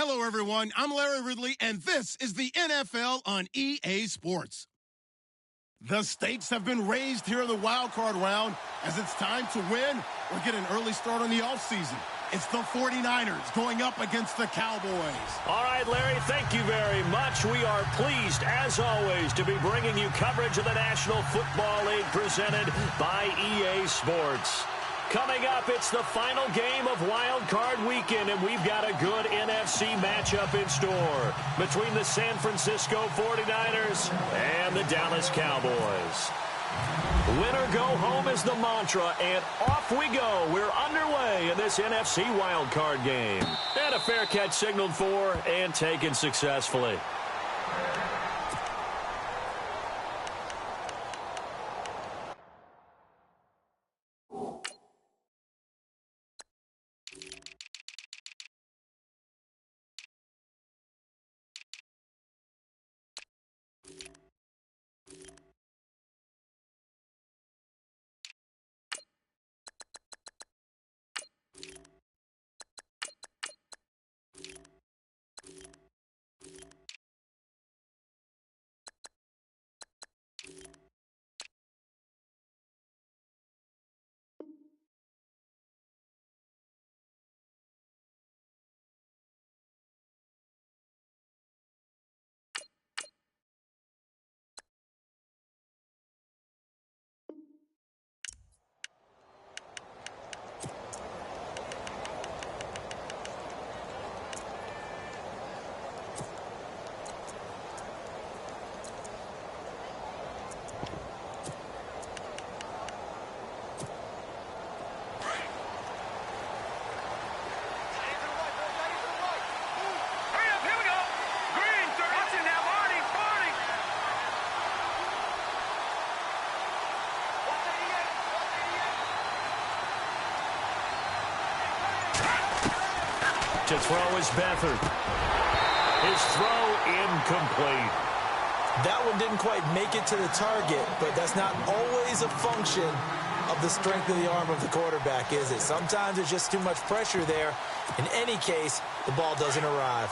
Hello, everyone. I'm Larry Ridley, and this is the NFL on EA Sports. The stakes have been raised here in the wild card round as it's time to win or get an early start on the offseason. It's the 49ers going up against the Cowboys. All right, Larry, thank you very much. We are pleased, as always, to be bringing you coverage of the National Football League presented by EA Sports. Coming up, it's the final game of Wild Card Weekend, and we've got a good NFC matchup in store between the San Francisco 49ers and the Dallas Cowboys. Win or go home is the mantra, and off we go. We're underway in this NFC Wild Card game. And a fair catch signaled for and taken successfully. To throw is Beathard. His throw incomplete. That one didn't quite make it to the target, but that's not always a function of the strength of the arm of the quarterback, is it? Sometimes there's just too much pressure there. In any case, the ball doesn't arrive.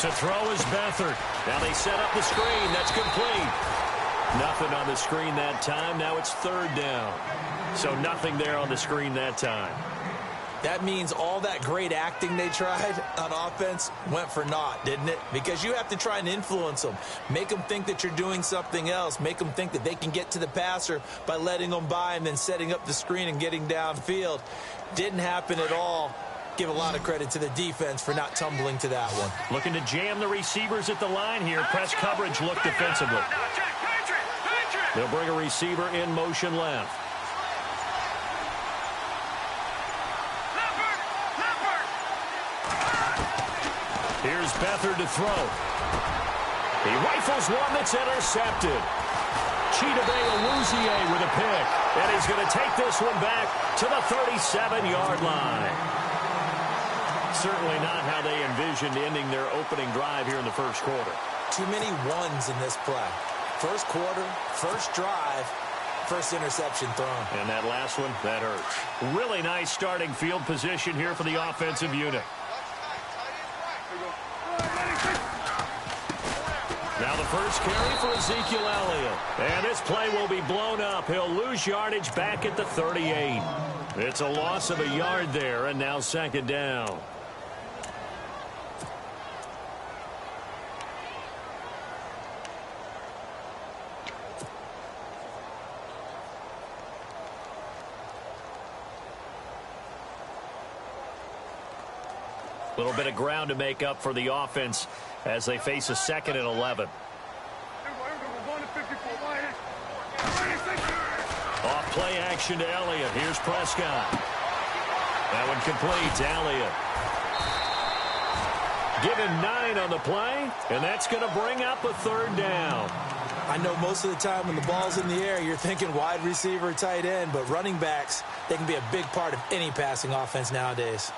To throw is Beathard. Now they set up the screen. That's complete. Nothing on the screen that time. Now it's third down. So nothing there on the screen that time. That means all that great acting they tried on offense went for naught, didn't it? Because you have to try and influence them. Make them think that you're doing something else. Make them think that they can get to the passer by letting them by and then setting up the screen and getting downfield. Didn't happen at all. Give a lot of credit to the defense for not tumbling to that one. Looking to jam the receivers at the line here. Press coverage look defensively. They'll bring a receiver in motion left. Here's Beathard to throw. He rifles one that's intercepted. Chidobe Awuzie with a pick. And he's going to take this one back to the 37-yard line. Certainly not how they envisioned ending their opening drive here in the first quarter. Too many ones in this play. First quarter, first drive, first interception thrown. And that last one, that hurts. Really nice starting field position here for the offensive unit. Now the first carry for Ezekiel Elliott. And this play will be blown up. He'll lose yardage back at the 38. It's a loss of a yard there, and now second down. A little bit of ground to make up for the offense as they face a 2nd and 11. Off play action to Elliott. Here's Prescott. That one complete to Elliott. Give him 9 on the play, and that's going to bring up a third down. I know most of the time when the ball's in the air, you're thinking wide receiver, tight end, but running backs, they can be a big part of any passing offense nowadays.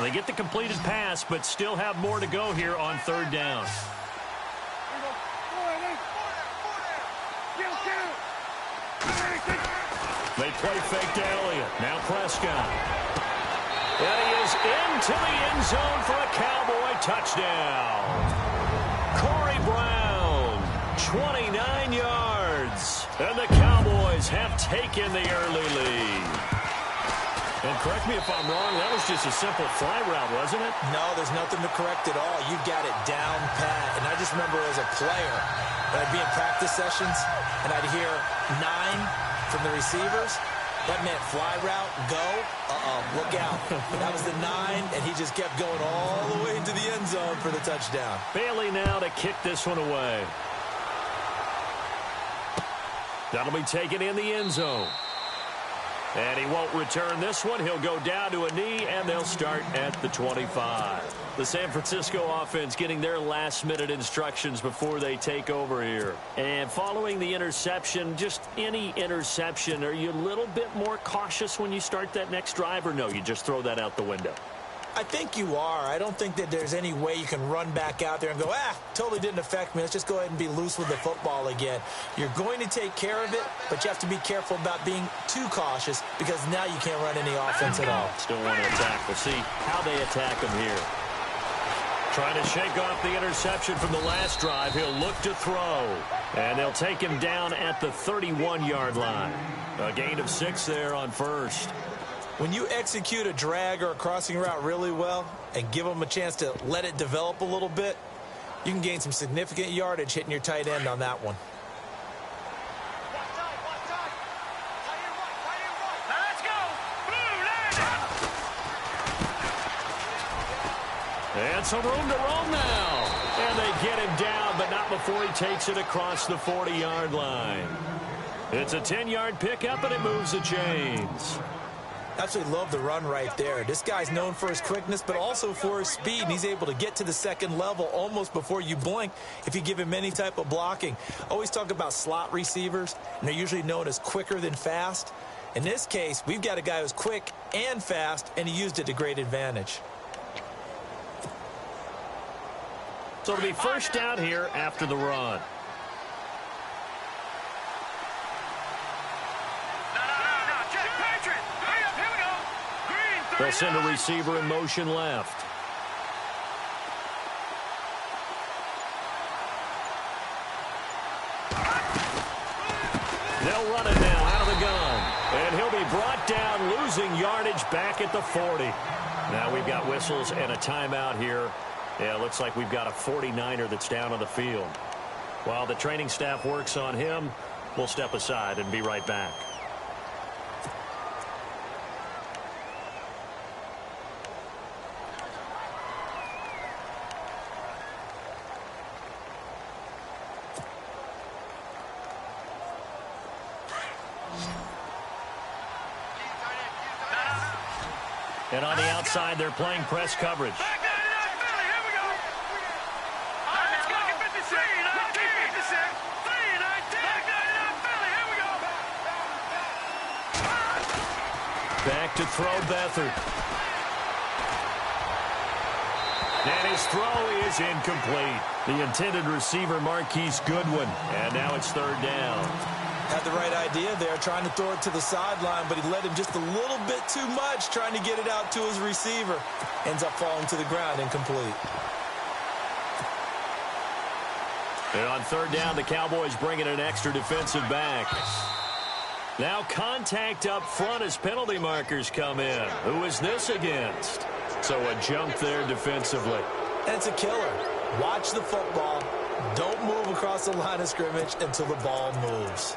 Well, they get the completed pass, but still have more to go here on third down. They play fake to Elliott. Now Prescott. And he is into the end zone for a Cowboy touchdown. Corey Brown, 29 yards. And the Cowboys have taken the early lead. And correct me if I'm wrong, that was just a simple fly route, wasn't it? No, there's nothing to correct at all. You got it down pat. And I just remember as a player, when I'd be in practice sessions, and I'd hear 9 from the receivers. That meant fly route, go, look out. That was the 9, and he just kept going all the way into the end zone for the touchdown. Bailey now to kick this one away. That'll be taken in the end zone. And he won't return this one. He'll go down to a knee, and they'll start at the 25. The San Francisco offense getting their last-minute instructions before they take over here. And following the interception, just any interception, are you a little bit more cautious when you start that next drive, or no, you just throw that out the window? I think you are. I don't think that there's any way you can run back out there and go, totally didn't affect me. Let's just go ahead and be loose with the football again. You're going to take care of it, but you have to be careful about being too cautious because now you can't run any offense at all. Still want to attack. We'll see how they attack him here. Trying to shake off the interception from the last drive. He'll look to throw. And they'll take him down at the 31-yard line. A gain of 6 there on first. When you execute a drag or a crossing route really well and give them a chance to let it develop a little bit, you can gain some significant yardage hitting your tight end on that one. And some room to roam now. And they get him down, but not before he takes it across the 40-yard line. It's a 10-yard pickup, and it moves the chains. Absolutely love the run right there. This guy's known for his quickness, but also for his speed, and he's able to get to the second level almost before you blink if you give him any type of blocking. Always talk about slot receivers, and they're usually known as quicker than fast. In this case, we've got a guy who's quick and fast, and he used it to great advantage. So it'll be first down here after the run. They'll send a receiver in motion left. They'll run it now out of the gun. And he'll be brought down, losing yardage back at the 40. Now we've got whistles and a timeout here. Yeah, it looks like we've got a 49er that's down on the field. While the training staff works on him, we'll step aside and be right back. And on the outside, they're playing press coverage. Back to throw Beathard. And his throw is incomplete. The intended receiver, Marquise Goodwin. And now it's third down. Had the right idea there, trying to throw it to the sideline, but he led him just a little bit too much, trying to get it out to his receiver. Ends up falling to the ground, incomplete. And on third down, the Cowboys bring in an extra defensive back. Now contact up front as penalty markers come in. Who is this against? So a jump there defensively. And it's a killer. Watch the football. Don't move across the line of scrimmage until the ball moves.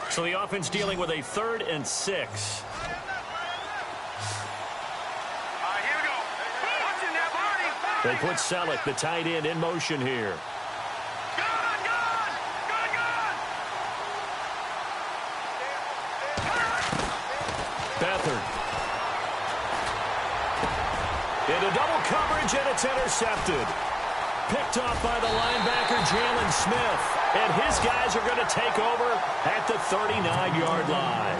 So the offense dealing with a 3rd and 6. They put Selleck, the tight end, in motion here. Beathard. Into double coverage, and it's intercepted. Picked off by the linebacker, Jalen Smith. And his guys are going to take over at the 39-yard line.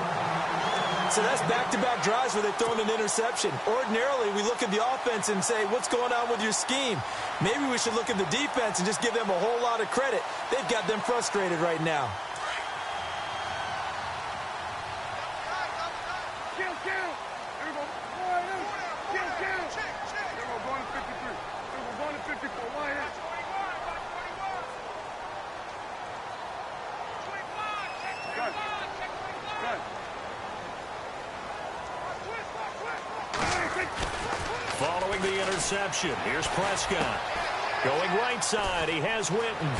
So that's back-to-back drives where they've thrown an interception. Ordinarily, we look at the offense and say, what's going on with your scheme? Maybe we should look at the defense and just give them a whole lot of credit. They've got them frustrated right now. Following the interception, here's Prescott. Going right side, he has Witten.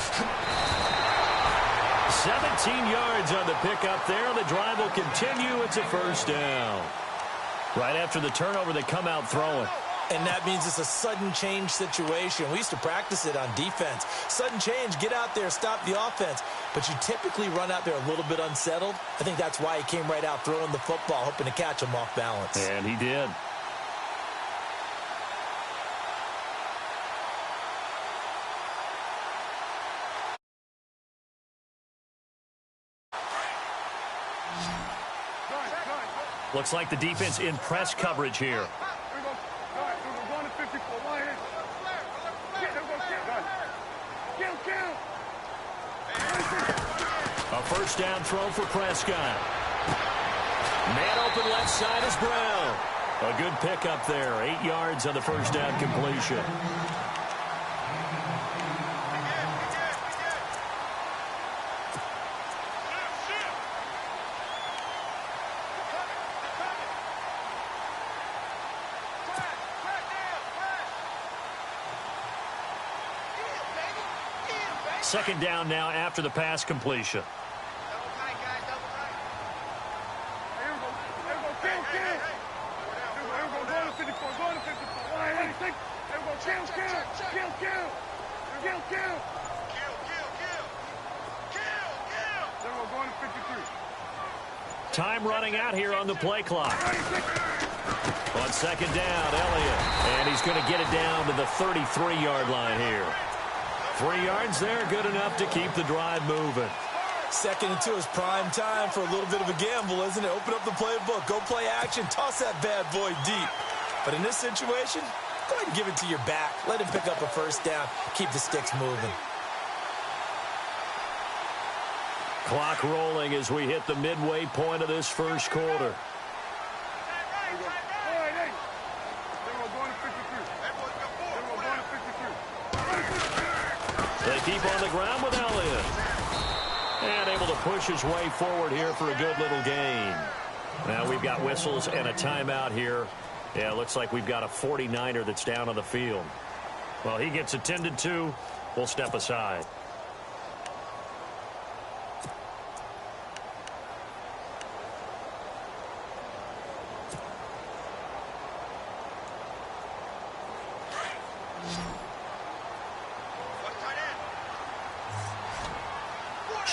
17 yards on the pickup there. The drive will continue. It's a first down. Right after the turnover, they come out throwing. And that means it's a sudden change situation. We used to practice it on defense. Sudden change, get out there, stop the offense. But you typically run out there a little bit unsettled. I think that's why he came right out throwing the football, hoping to catch him off balance. And he did. Looks like the defense in press coverage here. A first down throw for Prescott. Man open left side is Brown. A good pickup there. 8 yards on the first down completion. Second down now after the pass completion. Time running out here on the play clock. On second down, Elliott. And he's going to get it down to the 33-yard line here. 3 yards there, good enough to keep the drive moving. Second and 2 is prime time for a little bit of a gamble, isn't it? Open up the playbook, go play action, toss that bad boy deep. But in this situation, go ahead and give it to your back. Let him pick up a first down, keep the sticks moving. Clock rolling as we hit the midway point of this first quarter. They keep on the ground with Elliott. And able to push his way forward here for a good little gain. Now we've got whistles and a timeout here. Yeah, it looks like we've got a 49er that's down on the field. Well, he gets attended to. We'll step aside.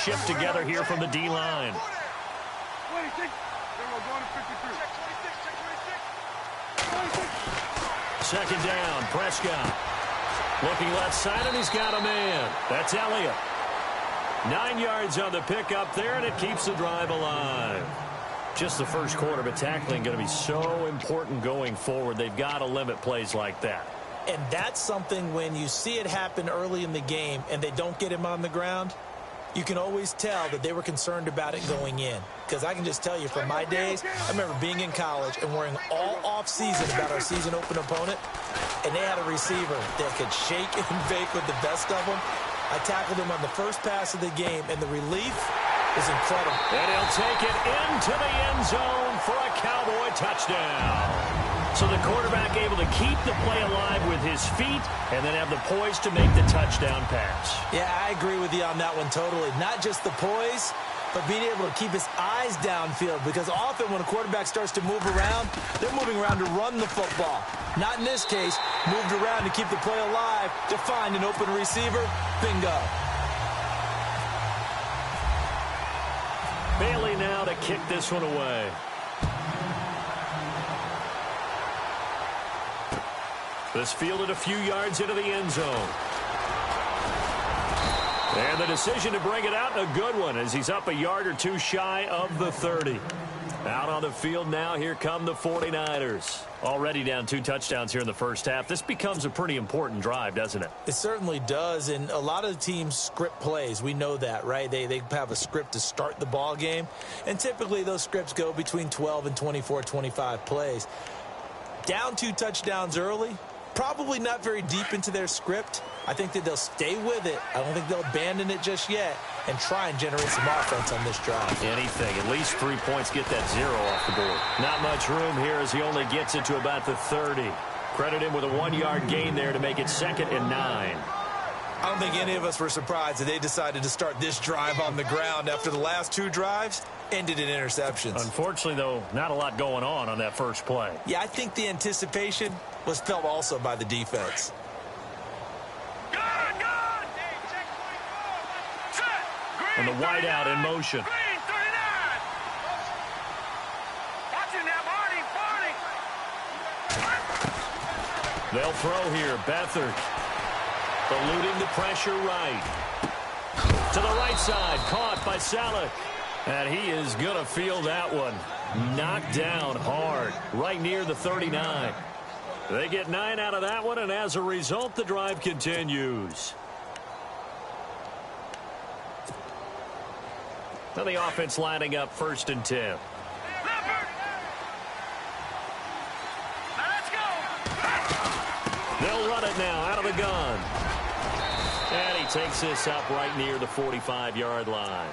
Shift together here from the D-line. Second down, Prescott. Looking left side, and he's got a man. That's Elliott. 9 yards on the pickup there, and it keeps the drive alive. Just the first quarter, but tackling going to be so important going forward. They've got to limit plays like that. And that's something when you see it happen early in the game and they don't get him on the ground, you can always tell that they were concerned about it going in. Because I can just tell you from my days, I remember being in college and worrying all off-season about our season open opponent, and they had a receiver that could shake and bake with the best of them. I tackled him on the first pass of the game, and the relief was incredible. And he'll take it into the end zone for a Cowboy touchdown. So the quarterback able to keep the play alive with his feet and then have the poise to make the touchdown pass. Yeah, I agree with you on that one totally. Not just the poise, but being able to keep his eyes downfield, because often when a quarterback starts to move around, they're moving around to run the football. Not in this case. Moved around to keep the play alive, to find an open receiver. Bingo. Bailey now to kick this one away. This fielded a few yards into the end zone. And the decision to bring it out, a good one, as he's up a yard or two shy of the 30. Out on the field now, here come the 49ers. Already down 2 touchdowns here in the first half. This becomes a pretty important drive, doesn't it? It certainly does, and a lot of teams script plays. We know that, right? They have a script to start the ball game, and typically those scripts go between 12 and 24, 25 plays. Down 2 touchdowns early, probably not very deep into their script. I think that they'll stay with it. I don't think they'll abandon it just yet and try and generate some offense on this drive. Anything. At least 3 points, get that 0 off the board. Not much room here as he only gets it to about the 30. Credit him with a 1-yard gain there to make it 2nd and 9. I don't think any of us were surprised that they decided to start this drive on the ground after the last 2 drives ended in interceptions. Unfortunately, though, not a lot going on that first play. Yeah, I think the anticipation was felt also by the defense. And the wideout in motion. They'll throw here. Beathard eluding the pressure right. To the right side. Caught by Salek. And he is going to feel that one. Knocked down hard. Right near the 39. They get 9 out of that one, and as a result, the drive continues. Now the offense lining up 1st and 10. They'll run it now out of the gun. And he takes this up right near the 45-yard line.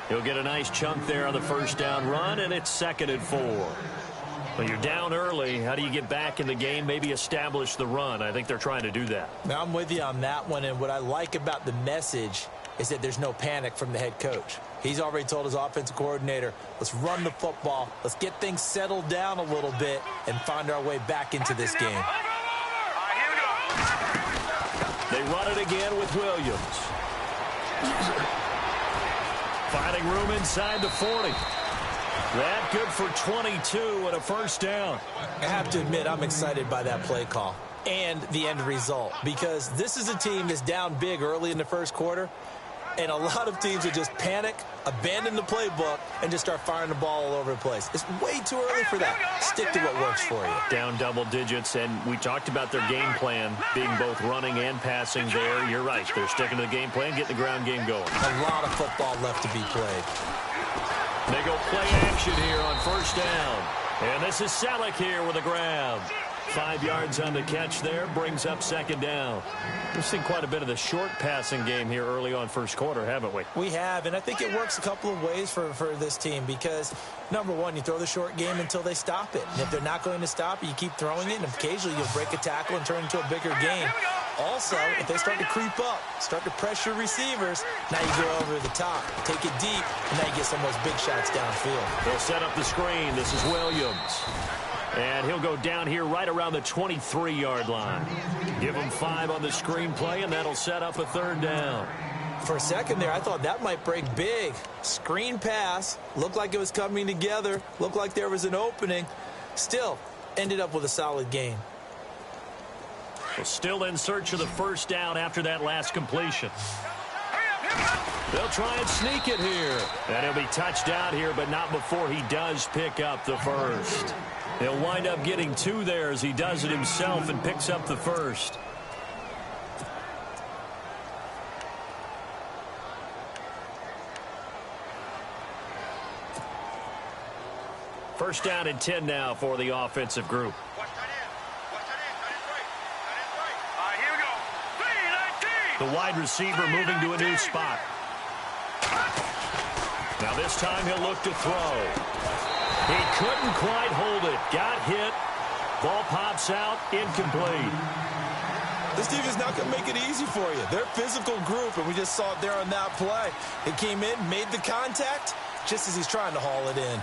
He'll get a nice chunk there on the first down run, and it's 2nd and 4. Well, you're down early. How do you get back in the game, maybe establish the run? I think they're trying to do that. Now, I'm with you on that one, and what I like about the message is that there's no panic from the head coach. He's already told his offensive coordinator, let's run the football, let's get things settled down a little bit and find our way back into this game. They run it again with Williams. Finding room inside the 40. That good for 22 and a first down. I have to admit, I'm excited by that play call and the end result, because this is a team that's down big early in the first quarter, and a lot of teams will just panic, abandon the playbook, and just start firing the ball all over the place. It's way too early for that. Stick to what works for you. Down double digits, and we talked about their game plan being both running and passing there. You're right. They're sticking to the game plan, getting the ground game going. A lot of football left to be played. They go play action here on first down. And this is Salek here with the grab. 5 yards on the catch there, brings up 2nd down. We've seen quite a bit of the short passing game here early on first quarter, haven't we? We have, and I think it works a couple of ways for this team because, number one, you throw the short game until they stop it. And if they're not going to stop it, you keep throwing it, and occasionally you'll break a tackle and turn it into a bigger game. Also, if they start to creep up, start to pressure receivers, now you go over the top, take it deep, and now you get some of those big shots downfield. They'll set up the screen. This is Williams. And he'll go down here right around the 23-yard line. Give him 5 on the screen play, and that'll set up a 3rd down. For a second there, I thought that might break big. Screen pass, looked like it was coming together, looked like there was an opening. Still, ended up with a solid gain. Well, still in search of the first down after that last completion. They'll try and sneak it here. And he'll be touched out here, but not before he does pick up the first. He'll wind up getting 2 there as he does it himself and picks up the first. First down and 10 now for the offensive group. The wide receiver moving to a new spot. Now this time he'll look to throw. He couldn't quite hold it. Got hit. Ball pops out. Incomplete. This team is not going to make it easy for you. They're a physical group, and we just saw it there on that play. He came in, made the contact, just as he's trying to haul it in.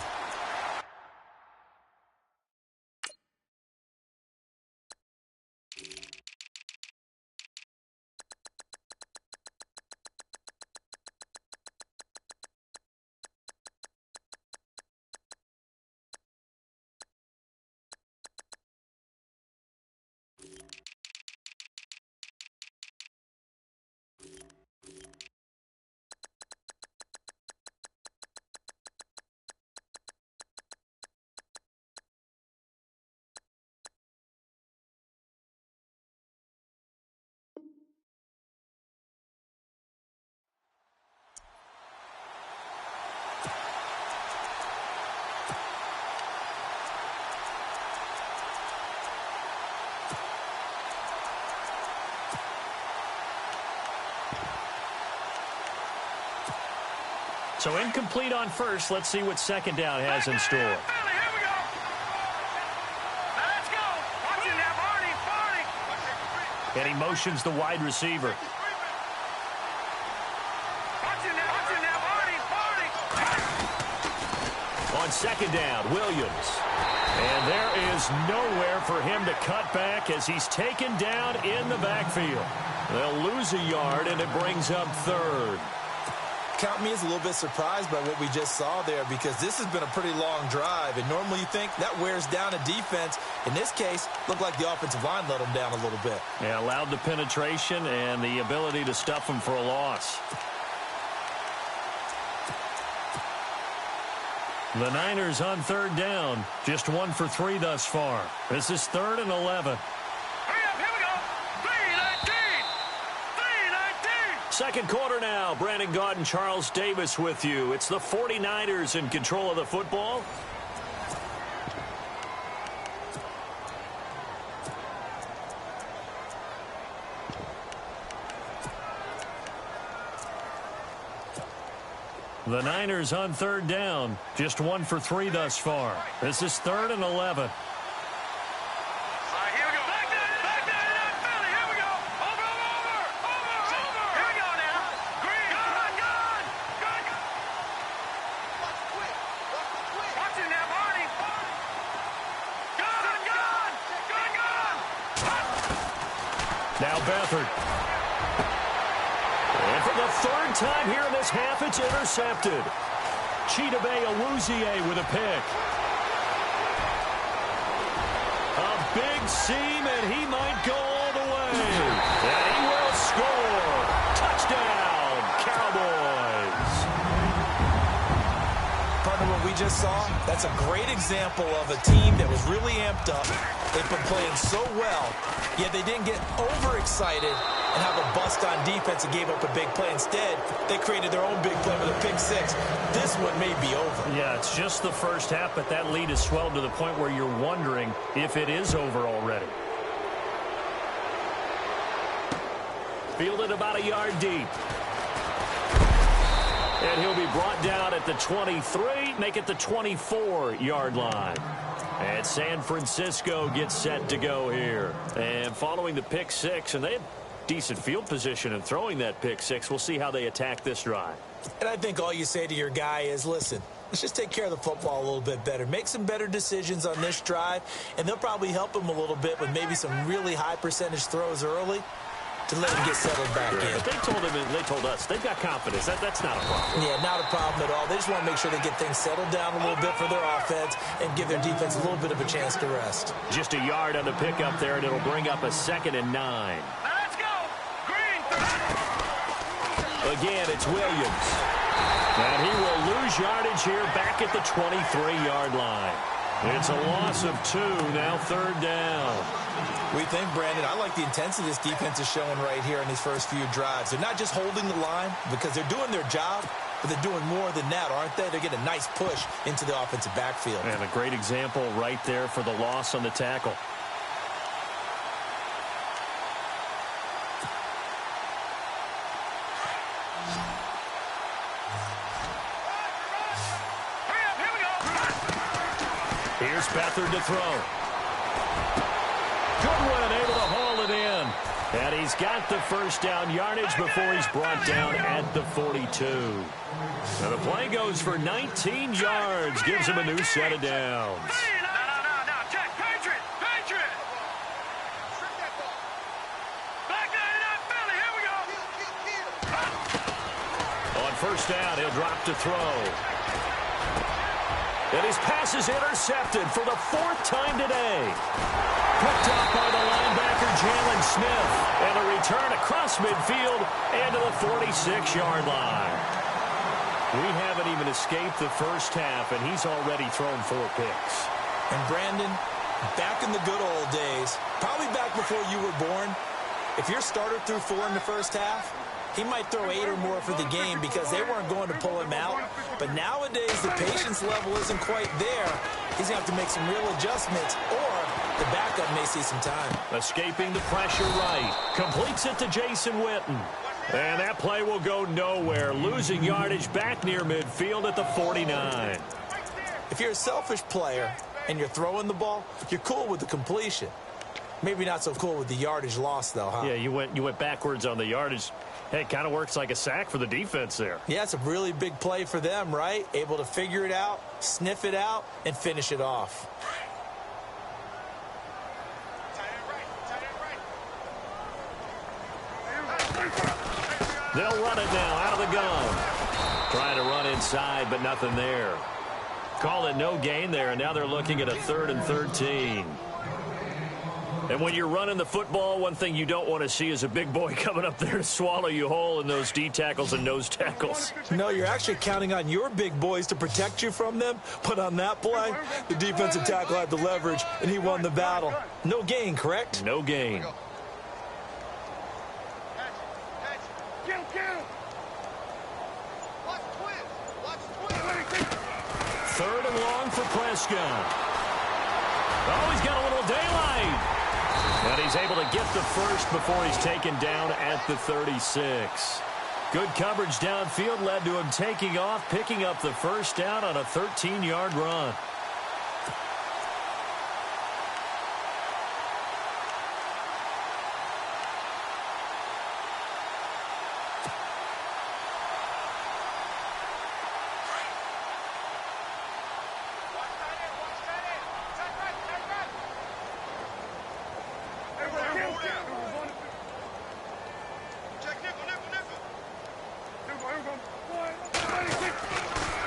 So incomplete on first. Let's see what second down has in store. Here we go. Let's go. Watch it now, Barney. And he motions the wide receiver. Watch it now, Barney. On second down, Williams. And there is nowhere for him to cut back as he's taken down in the backfield. They'll lose a yard, and it brings up third. Count me as a little bit surprised by what we just saw there, because this has been a pretty long drive, and normally you think that wears down a defense. In this case, looked like the offensive line let them down a little bit. Yeah, allowed the penetration and the ability to stuff them for a loss. The Niners on third down, just 1 for 3 thus far. This is 3rd and 11. Hurry up, here we go. 3:19. 3:19. Second quarter now. Brandon Gaudin and Charles Davis with you. It's the 49ers in control of the football. The Niners on third down, just 1 for 3 thus far. This is 3rd and 11. All right, here we go. Back there, Philly. Here we go. Over. Here we go now. Green. Gone. Watch it now, Barney. Gone. Now Beathard. And for the 3rd time here in this half, it's intercepted. Chidobe Awuzie with a pick. A big seam, and he might go all the way. And he will score. Touchdown, Cowboys. Partner, what we just saw, that's a great example of a team that was really amped up. They've been playing so well, yet they didn't get overexcited and have a bust on defense and gave up a big play. Instead, they created their own big play with a pick six. This one may be over. Yeah, it's just the first half, but that lead has swelled to the point where you're wondering if it is over already. Fielded about a yard deep. And he'll be brought down at the 23, make it the 24-yard line. And San Francisco gets set to go here. And following the pick six, and they had decent field position in throwing that pick six. We'll see how they attack this drive. And I think all you say to your guy is, listen, let's just take care of the football a little bit better. Make some better decisions on this drive, and they'll probably help him a little bit with maybe some really high percentage throws early to let him get settled back in. But they told us, they've got confidence. That's not a problem. Yeah, not a problem at all. They just want to make sure they get things settled down a little bit for their offense and give their defense a little bit of a chance to rest. Just a yard on the pickup there, and it'll bring up a 2nd and 9. Let's go. Green. Again, it's Williams. And he will lose yardage here back at the 23-yard line. It's a loss of 2, now 3rd down. We think, Brandon, I like the intensity this defense is showing right here in these first few drives. They're not just holding the line because they're doing their job, but they're doing more than that, aren't they? They're getting a nice push into the offensive backfield. And a great example right there for the loss on the tackle. Here's Beathard to throw. Goodwin able to haul it in. And he's got the first down yardage before he's brought down at the 42. Now the play goes for 19 yards. Gives him a new set of downs. No, check. Patriot. Back there, Philly. Here we go. On first down, he'll drop to throw. And his pass is intercepted for the 4th time today. Picked up by the linebacker, Jalen Smith. And a return across midfield and to the 46-yard line. We haven't even escaped the first half, and he's already thrown 4 picks. And Brandon, back in the good old days, probably back before you were born, if your starter threw 4 in the first half, he might throw 8 or more for the game because they weren't going to pull him out. But nowadays, the patience level isn't quite there. He's going to have to make some real adjustments, or The backup may see some time. Escaping the pressure right. Completes it to Jason Witten. And that play will go nowhere. Losing yardage back near midfield at the 49. If you're a selfish player and you're throwing the ball, you're cool with the completion. Maybe not so cool with the yardage loss, though, huh? Yeah, you went backwards on the yardage. Hey, it kind of works like a sack for the defense there. Yeah, it's a really big play for them, right? Able to figure it out, sniff it out, and finish it off. They'll run it now out of the gun. Trying to run inside, but nothing there. Call it no gain there, and now they're looking at a 3rd and 13. And when you're running the football, one thing you don't want to see is a big boy coming up there to swallow you whole in those D tackles and nose tackles. No, you're actually counting on your big boys to protect you from them. But on that play, the defensive tackle had the leverage, and he won the battle. No gain, correct? No gain. Third and long for Prescott. Oh, he's got a little daylight. And he's able to get the first before he's taken down at the 36. Good coverage downfield led to him taking off, picking up the first down on a 13-yard run.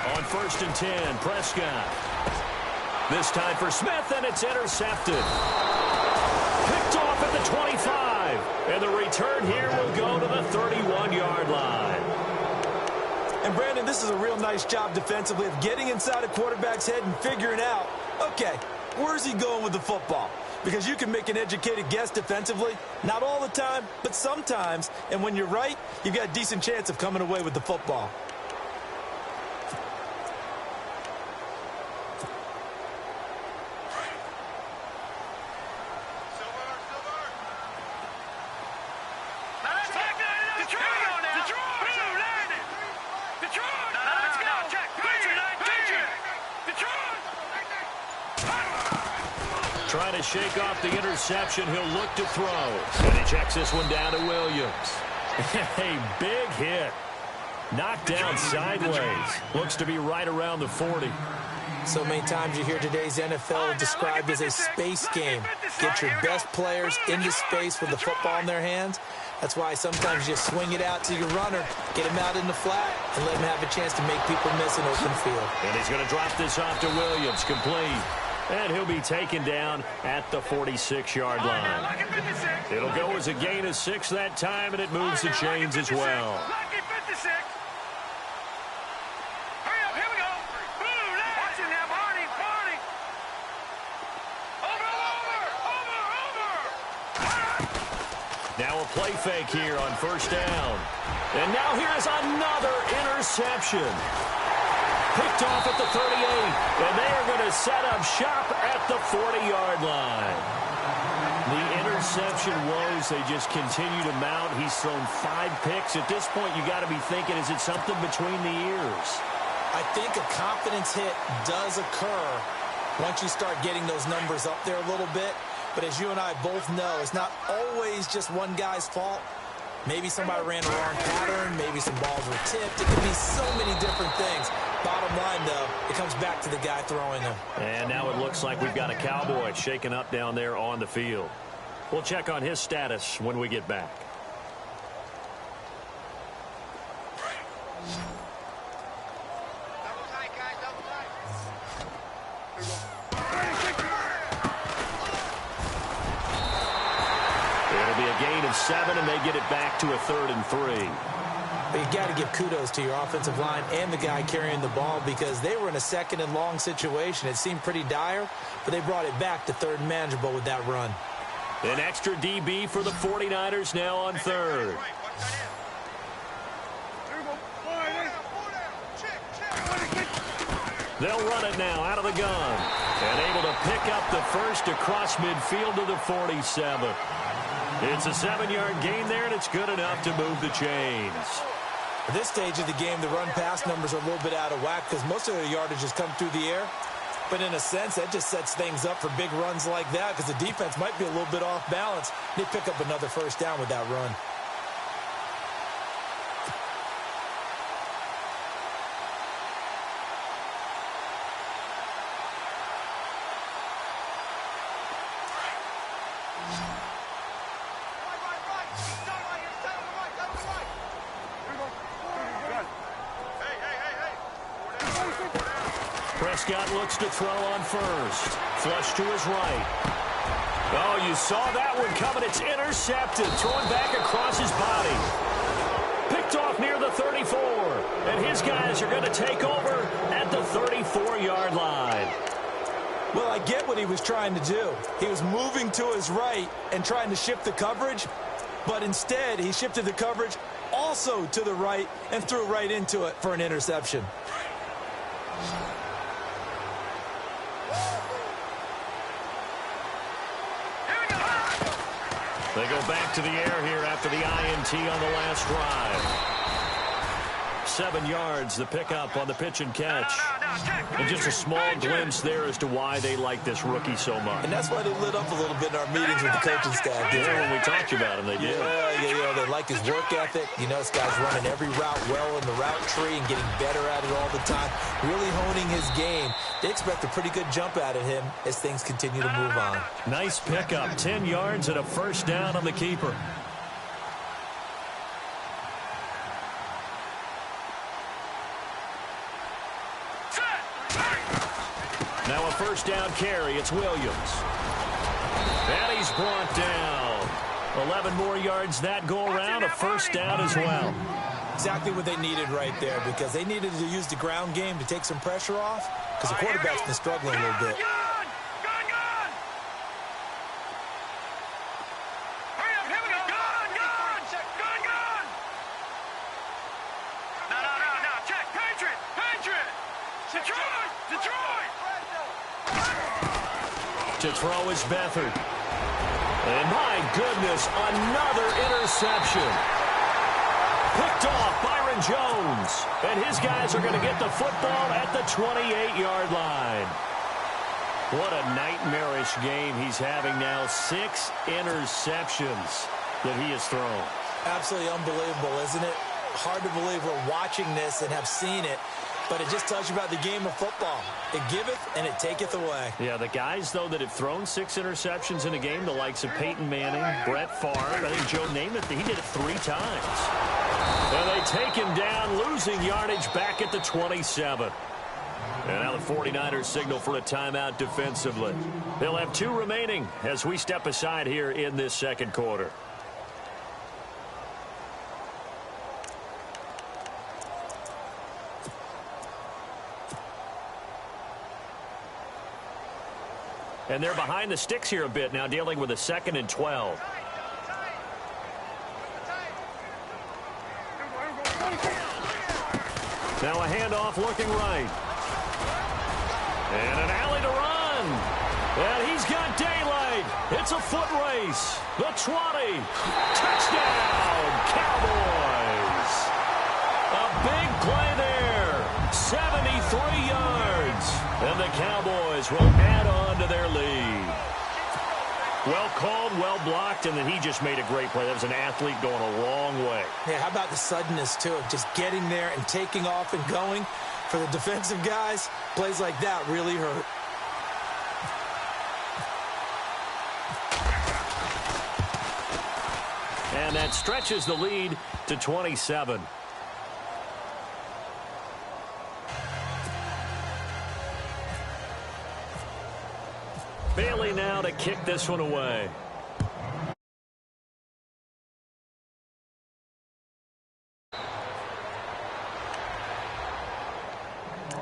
On 1st and 10, Prescott. This time for Smith, and it's intercepted. Picked off at the 25. And the return here will go to the 31-yard line. And, Brandon, this is a real nice job defensively of getting inside a quarterback's head and figuring out, okay, where's he going with the football? Because you can make an educated guess defensively. Not all the time, but sometimes. And when you're right, you've got a decent chance of coming away with the football. Trying to shake off the interception. He'll look to throw. And he checks this one down to Williams. A big hit. Knocked down sideways. Looks to be right around the 40. So many times you hear today's NFL described as a space game. Get your best players into space with the football in their hands. That's why sometimes you swing it out to your runner, get him out in the flat, and let him have a chance to make people miss an open field. And he's going to drop this off to Williams, complete. And he'll be taken down at the 46-yard line. It'll go as a gain of 6 that time, and it moves the chains as well. Now a play fake here on 1st down. And now here is another interception. Picked off at the 38, and they are going to set up shop at the 40-yard line. The interception woes, they just continue to mount. He's thrown 5 picks. At this point, you got to be thinking, is it something between the ears? I think a confidence hit does occur once you start getting those numbers up there a little bit. But as you and I both know, it's not always just one guy's fault. Maybe somebody ran a wrong pattern. Maybe some balls were tipped. It could be so many different things. Bottom line, though, it comes back to the guy throwing them. And now it looks like we've got a Cowboy shaken up down there on the field. We'll check on his status when we get back. It'll be a gain of 7, and they get it back to a 3rd and 3. But you got to give kudos to your offensive line and the guy carrying the ball because they were in a 2nd and long situation. It seemed pretty dire, but they brought it back to 3rd and manageable with that run. An extra DB for the 49ers now on 3rd. They'll run it now out of the gun. And able to pick up the first across midfield to the 47. It's a 7-yard gain there, and it's good enough to move the chains. At this stage of the game, the run-pass numbers are a little bit out of whack because most of their yardage has come through the air. But in a sense, that just sets things up for big runs like that because the defense might be a little bit off balance. They pick up another first down with that run. Prescott looks to throw on first. Flush to his right. Oh, you saw that one coming. It's intercepted. Thrown back across his body. Picked off near the 34. And his guys are going to take over at the 34-yard line. Well, I get what he was trying to do. He was moving to his right and trying to shift the coverage. But instead, he shifted the coverage also to the right and threw right into it for an interception. They go back to the air here after the INT on the last drive. 7 yards, the pickup on the pitch and catch. And just a small glimpse there as to why they like this rookie so much. And that's why they lit up a little bit in our meetings with the coaching staff. Yeah, when we talked about him, they did. Yeah, they like his work ethic. You know, this guy's running every route well in the route tree and getting better at it all the time. Really honing his game. They expect a pretty good jump out of him as things continue to move on. Nice pickup, 10 yards and a first down on the keeper. Now a first down carry. It's Williams. And he's brought down. 11 more yards that go around. A first down as well. Exactly what they needed right there because they needed to use the ground game to take some pressure off because the quarterback's been struggling a little bit. To throw is Beathard. And my goodness, another interception. Picked off Byron Jones. And his guys are going to get the football at the 28-yard line. What a nightmarish game he's having now. 6 interceptions that he has thrown. Absolutely unbelievable, isn't it? Hard to believe we're watching this and have seen it. But it just tells you about the game of football. It giveth and it taketh away. Yeah, the guys, though, that have thrown 6 interceptions in a game, the likes of Peyton Manning, Brett Favre, I think Joe Namath, he did it 3 times. And they take him down, losing yardage back at the 27. And now the 49ers signal for a timeout defensively. They'll have 2 remaining as we step aside here in this second quarter. And they're behind the sticks here a bit now, dealing with a 2nd and 12. Now a handoff looking right. And an alley to run. And he's got daylight. It's a foot race. The 20. Touchdown, Cowboys. A big play there. 73 yards. And the Cowboys will add on to their lead. Well called, well blocked, and then he just made a great play. That was an athlete going a long way. Yeah, how about the suddenness, too, of just getting there and taking off and going? For the defensive guys, plays like that really hurt. And that stretches the lead to 27. Bailey now to kick this one away.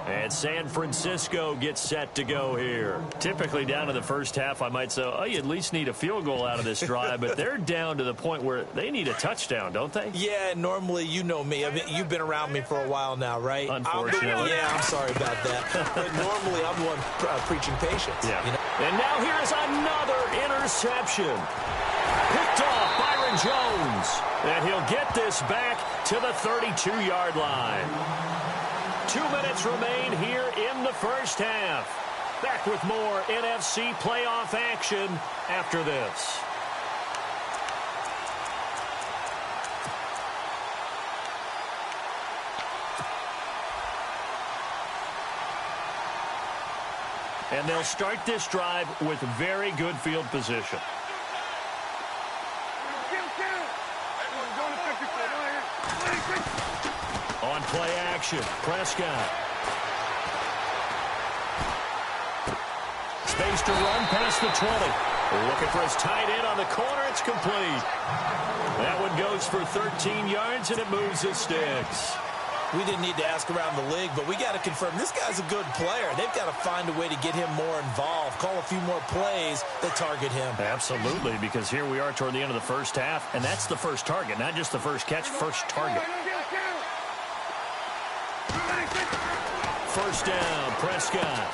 And San Francisco gets set to go here. Typically down to the first half, I might say, oh, you at least need a field goal out of this drive, but they're down to the point where they need a touchdown, don't they? Yeah, normally, you know me. I mean, you've been around me for a while now, right? Unfortunately. I'm sorry about that. But normally, I'm the one preaching patience. Yeah. You know? And now here's another interception. Picked off Byron Jones. And he'll get this back to the 32-yard line. 2 minutes remain here in the first half. Back with more NFC playoff action after this. And they'll start this drive with very good field position. On play action, Prescott. Space to run past the 20. Looking for his tight end on the corner. It's complete. That one goes for 13 yards, and it moves his sticks. We didn't need to ask around the league, but we got to confirm this guy's a good player. They've got to find a way to get him more involved, call a few more plays that target him. Absolutely, because here we are toward the end of the first half, and that's the first target, not just the first catch, first target. First down, Prescott.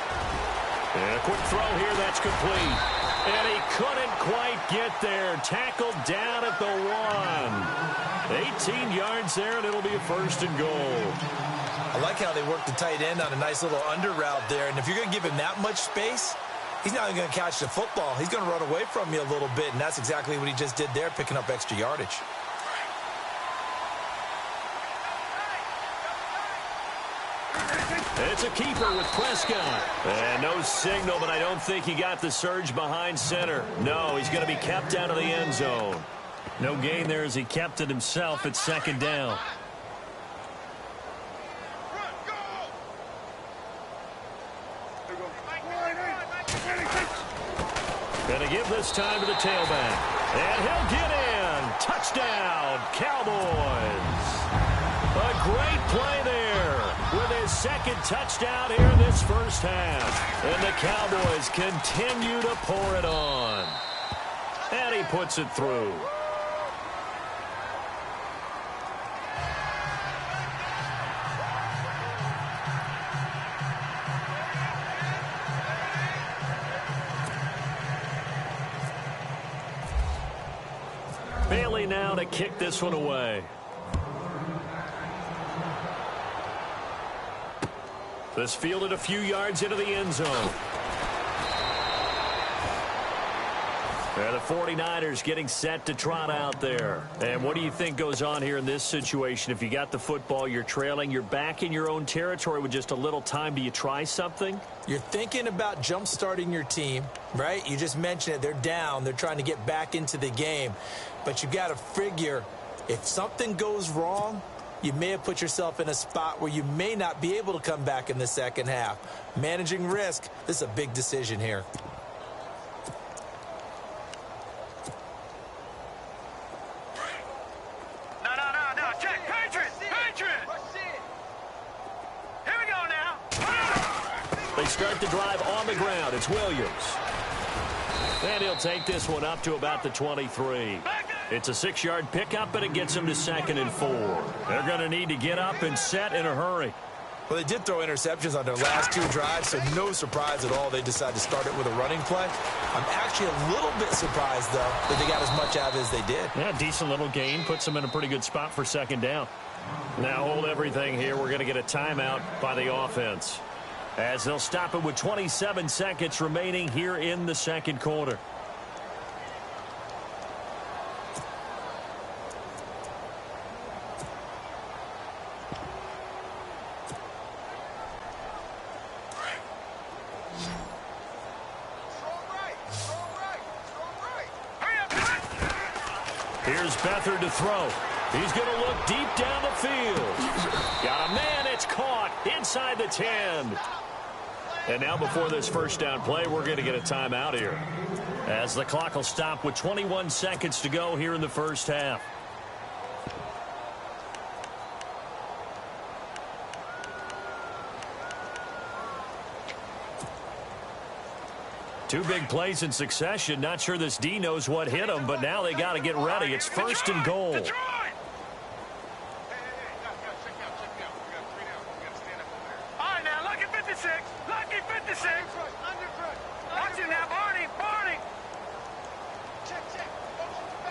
And a quick throw here, that's complete. And he couldn't quite get there. Tackled down at the 1. 18 yards there, and it'll be a first and goal. I like how they work the tight end on a nice little under route there. And if you're going to give him that much space, he's not even going to catch the football. He's going to run away from you a little bit, and that's exactly what he just did there, picking up extra yardage. It's a keeper with Prescott. And no signal, but I don't think he got the surge behind center. No, he's going to be kept out of the end zone. No gain there as he kept it himself at second down. Going to give this time to the tailback. And he'll get in. Touchdown, Cowboys. A great play there with his second touchdown here in this first half. And the Cowboys continue to pour it on. And he puts it through. Bailey now to kick this one away. This fielded a few yards into the end zone. The 49ers getting set to trot out there. And what do you think goes on here in this situation? If you got the football, you're trailing, you're back in your own territory with just a little time. Do you try something? You're thinking about jump-starting your team, right? You just mentioned it. They're down. They're trying to get back into the game. But you got to figure if something goes wrong, you may have put yourself in a spot where you may not be able to come back in the second half. Managing risk, this is a big decision here. No. Check. Patriots. Here we go now. They start the drive on the ground. It's Williams. And he'll take this one up to about the 23. It's a 6-yard pickup, but it gets him to 2nd and 4. They're going to need to get up and set in a hurry. Well, they did throw interceptions on their last 2 drives, so no surprise at all they decided to start it with a running play. I'm actually a little bit surprised, though, that they got as much out of it as they did. Yeah, decent little gain. Puts them in a pretty good spot for 2nd down. Now hold everything here. We're going to get a timeout by the offense, as they'll stop it with 27 seconds remaining here in the second quarter. Here's Beathard to throw. He's going to look deep down the field. Got a man. It's caught inside the 10. And now before this first down play, we're going to get a timeout here, as the clock will stop with 21 seconds to go here in the first half. Two big plays in succession. Not sure this D knows what hit him, but now they got to get ready. It's first and goal. Detroit! All right, now, Lucky 56. Lucky 56. Watch it now, Barney. Barney.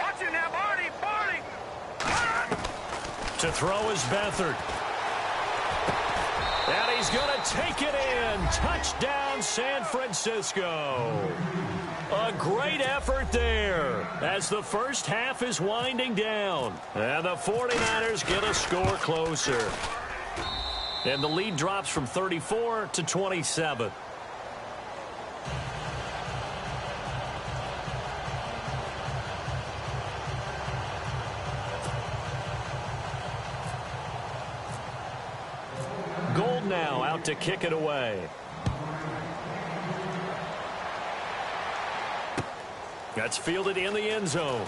Watch it now, Barney. Barney. To throw is Beathard. And he's going to take it in. Touchdown, San Francisco. A great effort there as the first half is winding down. And the 49ers get a score closer. And the lead drops from 34 to 27. Gold now out to kick it away. That's fielded in the end zone.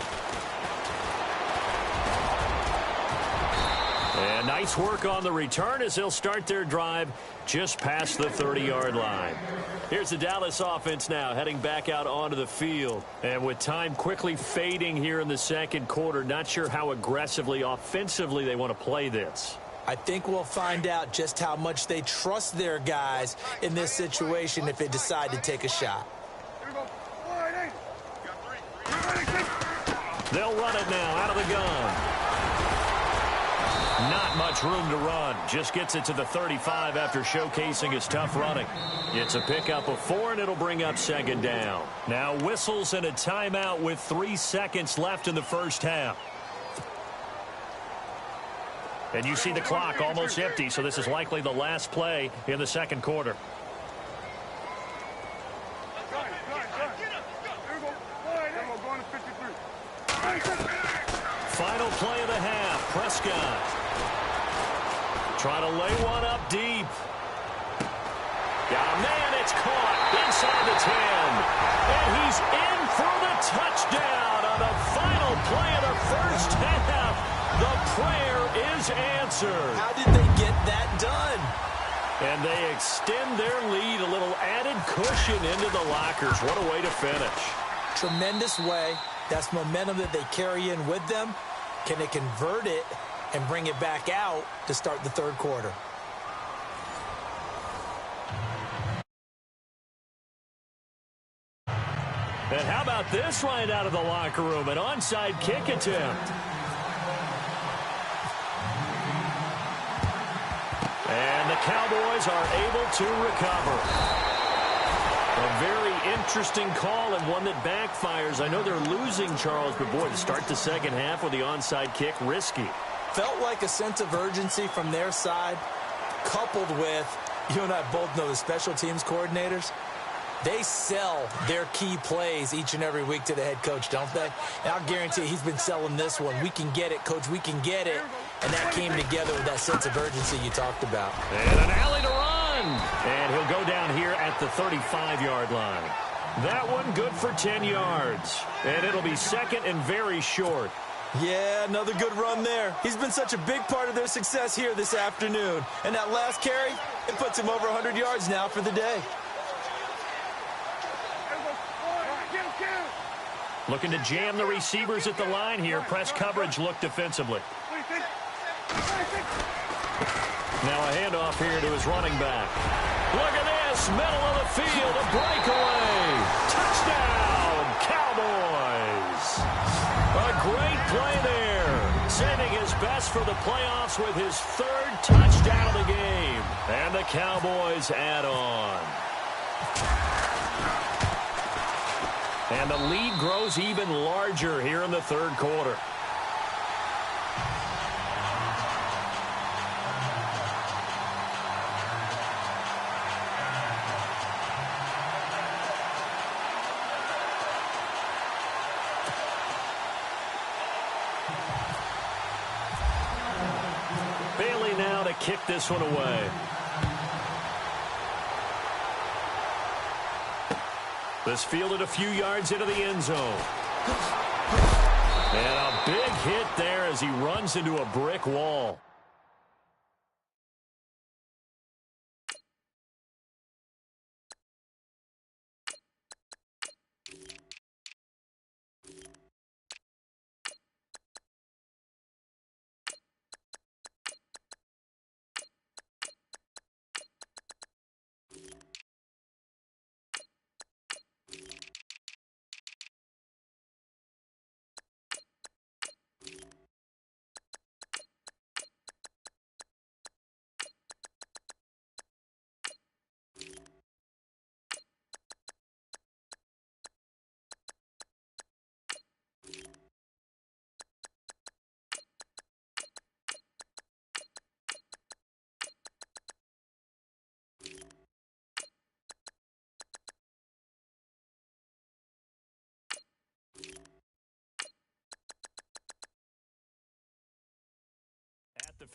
And nice work on the return as they'll start their drive just past the 30-yard line. Here's the Dallas offense now heading back out onto the field. And with time quickly fading here in the second quarter, not sure how aggressively, offensively they want to play this. I think we'll find out just how much they trust their guys in this situation if they decide to take a shot. They'll run it now out of the gun. Not much room to run. Just gets it to the 35 after showcasing his tough running. It's a pickup of 4, and it'll bring up second down. Now whistles and a timeout with 3 seconds left in the first half. And you see the clock almost empty, so this is likely the last play in the second quarter. Final play of the half. Prescott trying to lay one up deep. Got a man, it's caught inside the 10. And he's in for the touchdown on the final play of the first half. The prayer is answered. How did they get that done? And they extend their lead, a little added cushion into the lockers. What a way to finish. Tremendous way. That's momentum that they carry in with them. Can they convert it and bring it back out to start the third quarter? And how about this right out of the locker room? An onside kick attempt. And the Cowboys are able to recover. A very interesting call and one that backfires. I know they're losing, Charles, but boy, to start the second half with the onside kick, risky. Felt like a sense of urgency from their side, coupled with, you and I both know the special teams coordinators, they sell their key plays each and every week to the head coach, don't they? And I'll guarantee you he's been selling this one. We can get it, coach, we can get it. And that came together with that sense of urgency you talked about. And an alley to run. And he'll go down here at the 35-yard line. That one good for 10 yards. And it'll be second and very short. Yeah, another good run there. He's been such a big part of their success here this afternoon. And that last carry, it puts him over 100 yards now for the day. Looking to jam the receivers at the line here. Press coverage look defensively. Now a handoff here to his running back. Look at this, middle of the field, a breakaway. Touchdown, Cowboys. A great play there. Saving his best for the playoffs with his third touchdown of the game. And the Cowboys add on. And the lead grows even larger here in the third quarter. Bailey now to kick this one away. This fielded a few yards into the end zone. And a big hit there as he runs into a brick wall.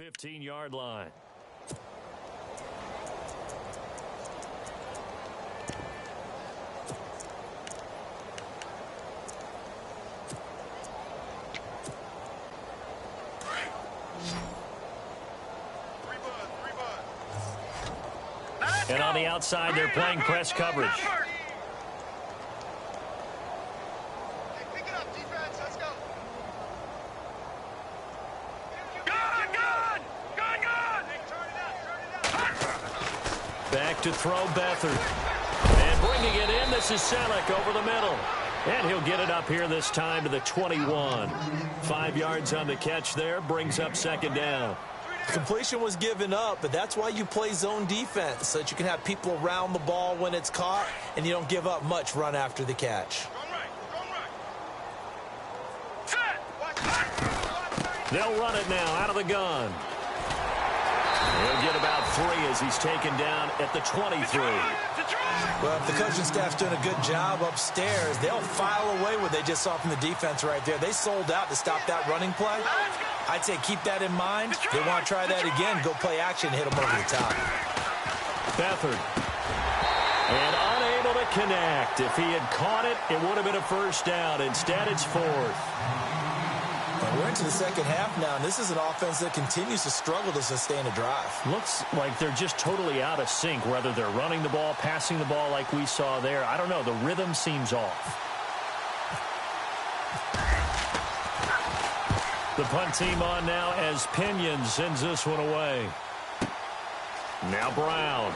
15-yard line. And on the outside, they're playing press coverage. Back to throw Beathard. And bringing it in, this is Selleck over the middle. And he'll get it up here this time to the 21. 5 yards on the catch there, brings up second down. Completion was given up, but that's why you play zone defense, so that you can have people around the ball when it's caught, and you don't give up much run after the catch. They'll run it now out of the gun. He'll get about 3 as he's taken down at the 23. Well, if the coaching staff's doing a good job upstairs, they'll file away what they just saw from the defense right there. They sold out to stop that running play. I'd say keep that in mind. If they want to try that again, go play action and hit them over the top. Beathard. And unable to connect. If he had caught it, it would have been a first down. Instead, it's 4th. And we're into the second half now, and this is an offense that continues to struggle to sustain a drive. Looks like they're just totally out of sync, whether they're running the ball, passing the ball like we saw there. I don't know. The rhythm seems off. The punt team on now as Pinion sends this one away. Now Brown.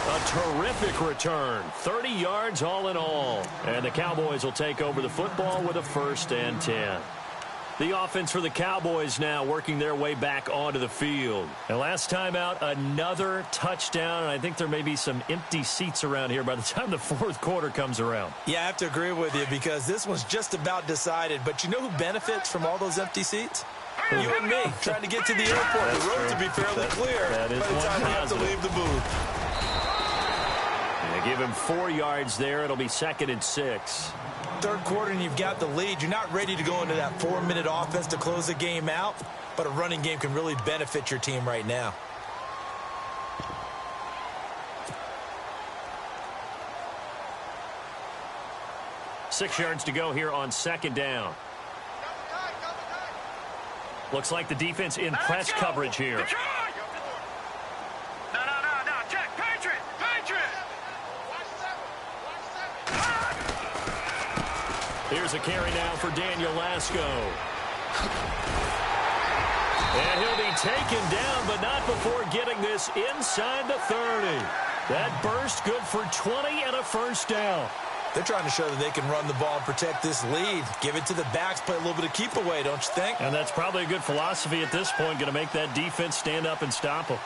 A terrific return. 30 yards all in all. And the Cowboys will take over the football with a 1st and 10. The offense for the Cowboys now working their way back onto the field. And last time out, another touchdown. And I think there may be some empty seats around here by the time the 4th quarter comes around. Yeah, I have to agree with you because this one's just about decided. But you know who benefits from all those empty seats? You and me, trying to get to the airport. That's the road true. to be fairly clear that is by the time one you have to positive. leave the booth. They give him 4 yards there. It'll be 2nd and 6. Third quarter and you've got the lead. You're not ready to go into that 4-minute offense to close the game out, but a running game can really benefit your team right now. Six yards to go here on 2nd down. Looks like the defense in press coverage here. No. Check. Patriot. Here's a carry now for Daniel Lasco. And he'll be taken down, but not before getting this inside the 30. That burst good for 20 and a first down. They're trying to show that they can run the ball and protect this lead. Give it to the backs, play a little bit of keep away, don't you think? And that's probably a good philosophy at this point, going to make that defense stand up and stop them.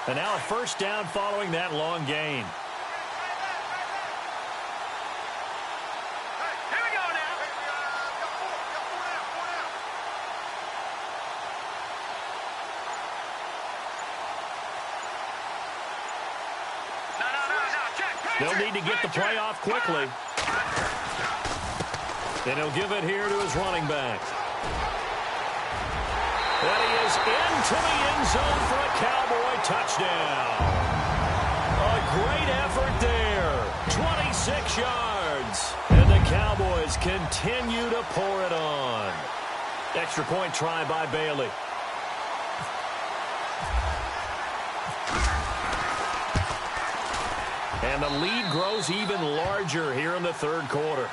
And now a first down following that long gain. Here we go now. No. Check. They'll need to get the play off quickly. And he'll give it here to his running back. And he is into the end zone for a Cowboy touchdown. A great effort there. 26 yards. And the Cowboys continue to pour it on. Extra point try by Bailey. And the lead grows even larger here in the third quarter.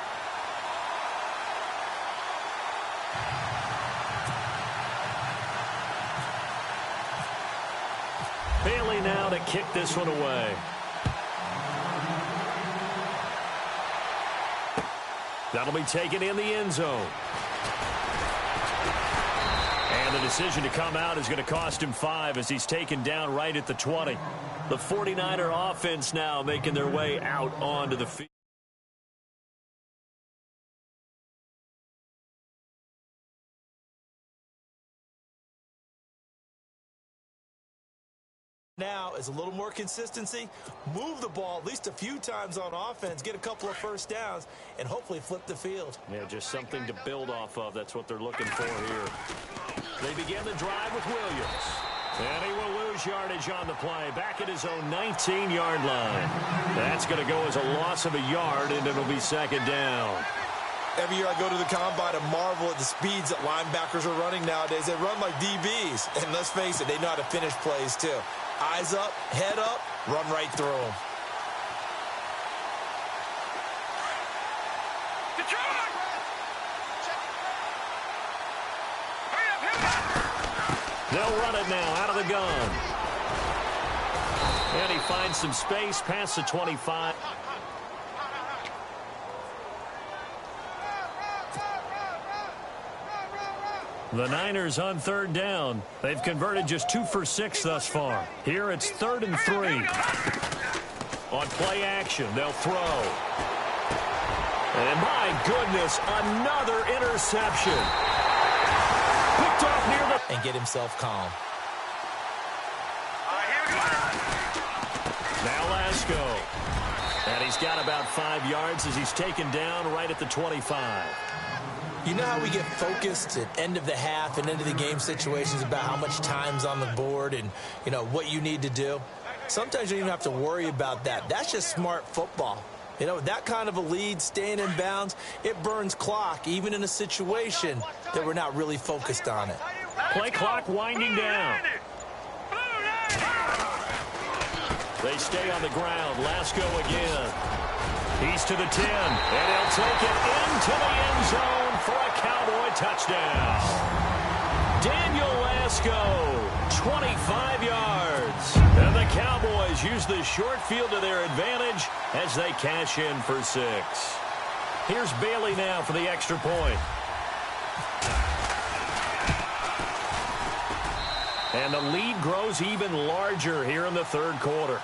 Bailey now to kick this one away. That'll be taken in the end zone. And the decision to come out is going to cost him 5 as he's taken down right at the 20. The 49er offense now making their way out onto the field. Now is a little more consistency, move the ball at least a few times on offense, get a couple of first downs, and hopefully flip the field. Yeah, just something to build off of. That's what they're looking for here. They begin the drive with Williams. And he will lose yardage on the play, back at his own 19-yard line. That's going to go as a loss of a yard, and it'll be second down. Every year I go to the combine and marvel at the speeds that linebackers are running nowadays. They run like DBs, and let's face it, they know how to finish plays too. Eyes up, head up, run right through them. They'll run it now out of the gun. And he finds some space past the 25. The Niners on third down. They've converted just 2 for 6 thus far. Here it's 3rd and 3. On play action, they'll throw. And my goodness, another interception. Picked off near the... And get himself calm. Now Lasco. And he's got about 5 yards as he's taken down right at the 25. You know how we get focused at end of the half and end of the game situations about how much time's on the board and, you know, what you need to do? Sometimes you don't even have to worry about that. That's just smart football. You know, that kind of a lead, staying in bounds, it burns clock, even in a situation that we're not really focused on it. Play clock winding down. They stay on the ground. Lasco again. He's to the 10, and he'll take it into the end zone for a Cowboy touchdown. Daniel Lasco, 25 yards. And the Cowboys use the short field to their advantage as they cash in for 6. Here's Bailey now for the extra point. And the lead grows even larger here in the third quarter.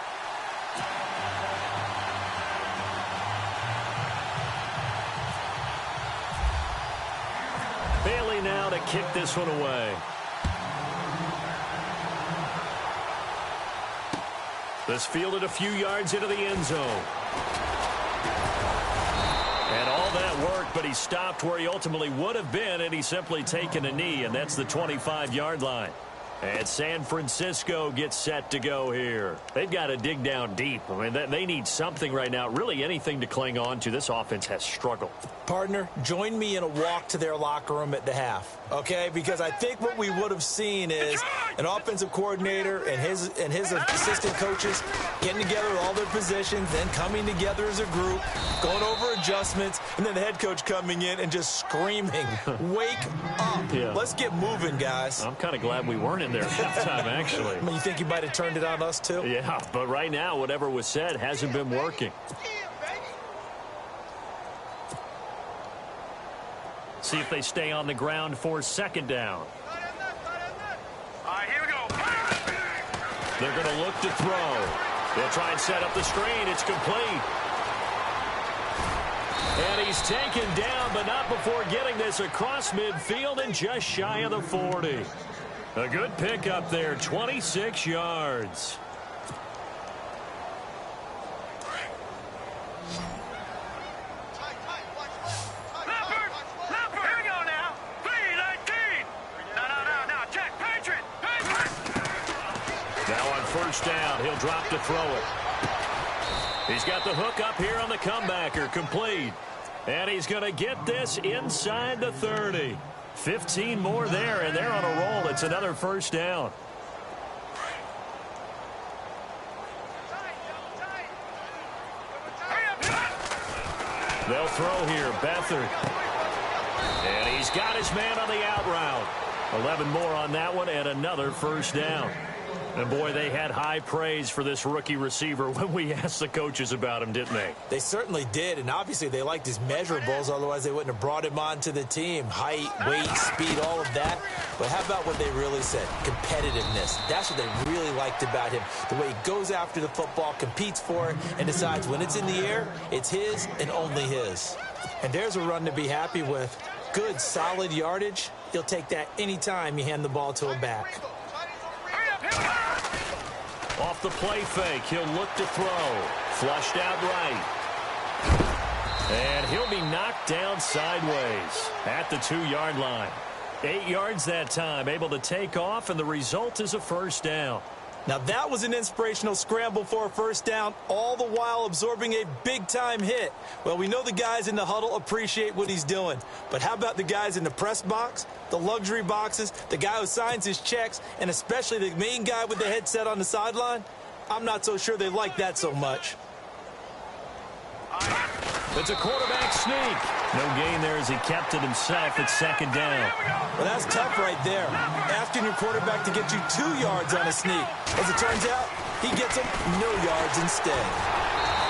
Bailey now to kick this one away. This fielded a few yards into the end zone. And all that worked, but he stopped where he ultimately would have been, and he's simply taken a knee, and that's the 25-yard line. And San Francisco gets set to go here. They've got to dig down deep. I mean, they need something right now, really anything to cling on to. This offense has struggled. Partner, join me in a walk to their locker room at the half, okay? Because I think what we would have seen is an offensive coordinator and his assistant coaches getting together with all their positions, then coming together as a group, going over adjustments, and then the head coach coming in and just screaming, wake up. Yeah. Let's get moving, guys. I'm kind of glad we weren't in there at halftime, actually. I mean, you think you might have turned it on us, too? Yeah, but right now, whatever was said hasn't been working. See if they stay on the ground for second down. All right, here we go. They're going to look to throw. They'll try and set up the screen. It's complete. And he's taken down, but not before getting this across midfield and just shy of the 40. A good pickup there, 26 yards. Down. He'll drop to throw it. He's got the hook up here on the comebacker, complete. And he's going to get this inside the 30. 15 more there, and they're on a roll. It's another first down. They'll throw here, Beathard. And he's got his man on the out route. 11 more on that one, and another first down. And, boy, they had high praise for this rookie receiver when we asked the coaches about him, didn't they? They certainly did, and obviously they liked his measurables, otherwise they wouldn't have brought him onto the team. Height, weight, speed, all of that. But how about what they really said? Competitiveness. That's what they really liked about him. The way he goes after the football, competes for it, and decides when it's in the air, it's his and only his. And there's a run to be happy with. Good, solid yardage. He'll take that anytime you hand the ball to a back. Off the play fake, he'll look to throw. Flushed out right. And he'll be knocked down sideways at the 2-yard line. 8 yards that time, able to take off, and the result is a first down. Now that was an inspirational scramble for a first down, all the while absorbing a big-time hit. Well, we know the guys in the huddle appreciate what he's doing. But how about the guys in the press box, the luxury boxes, the guy who signs his checks, and especially the main guy with the headset on the sideline? I'm not so sure they like that so much. It's a quarterback sneak. No gain there as he kept it himself. It's second down. Well, that's tough right there. Asking your quarterback to get you 2 yards on a sneak. As it turns out, he gets them no yards instead.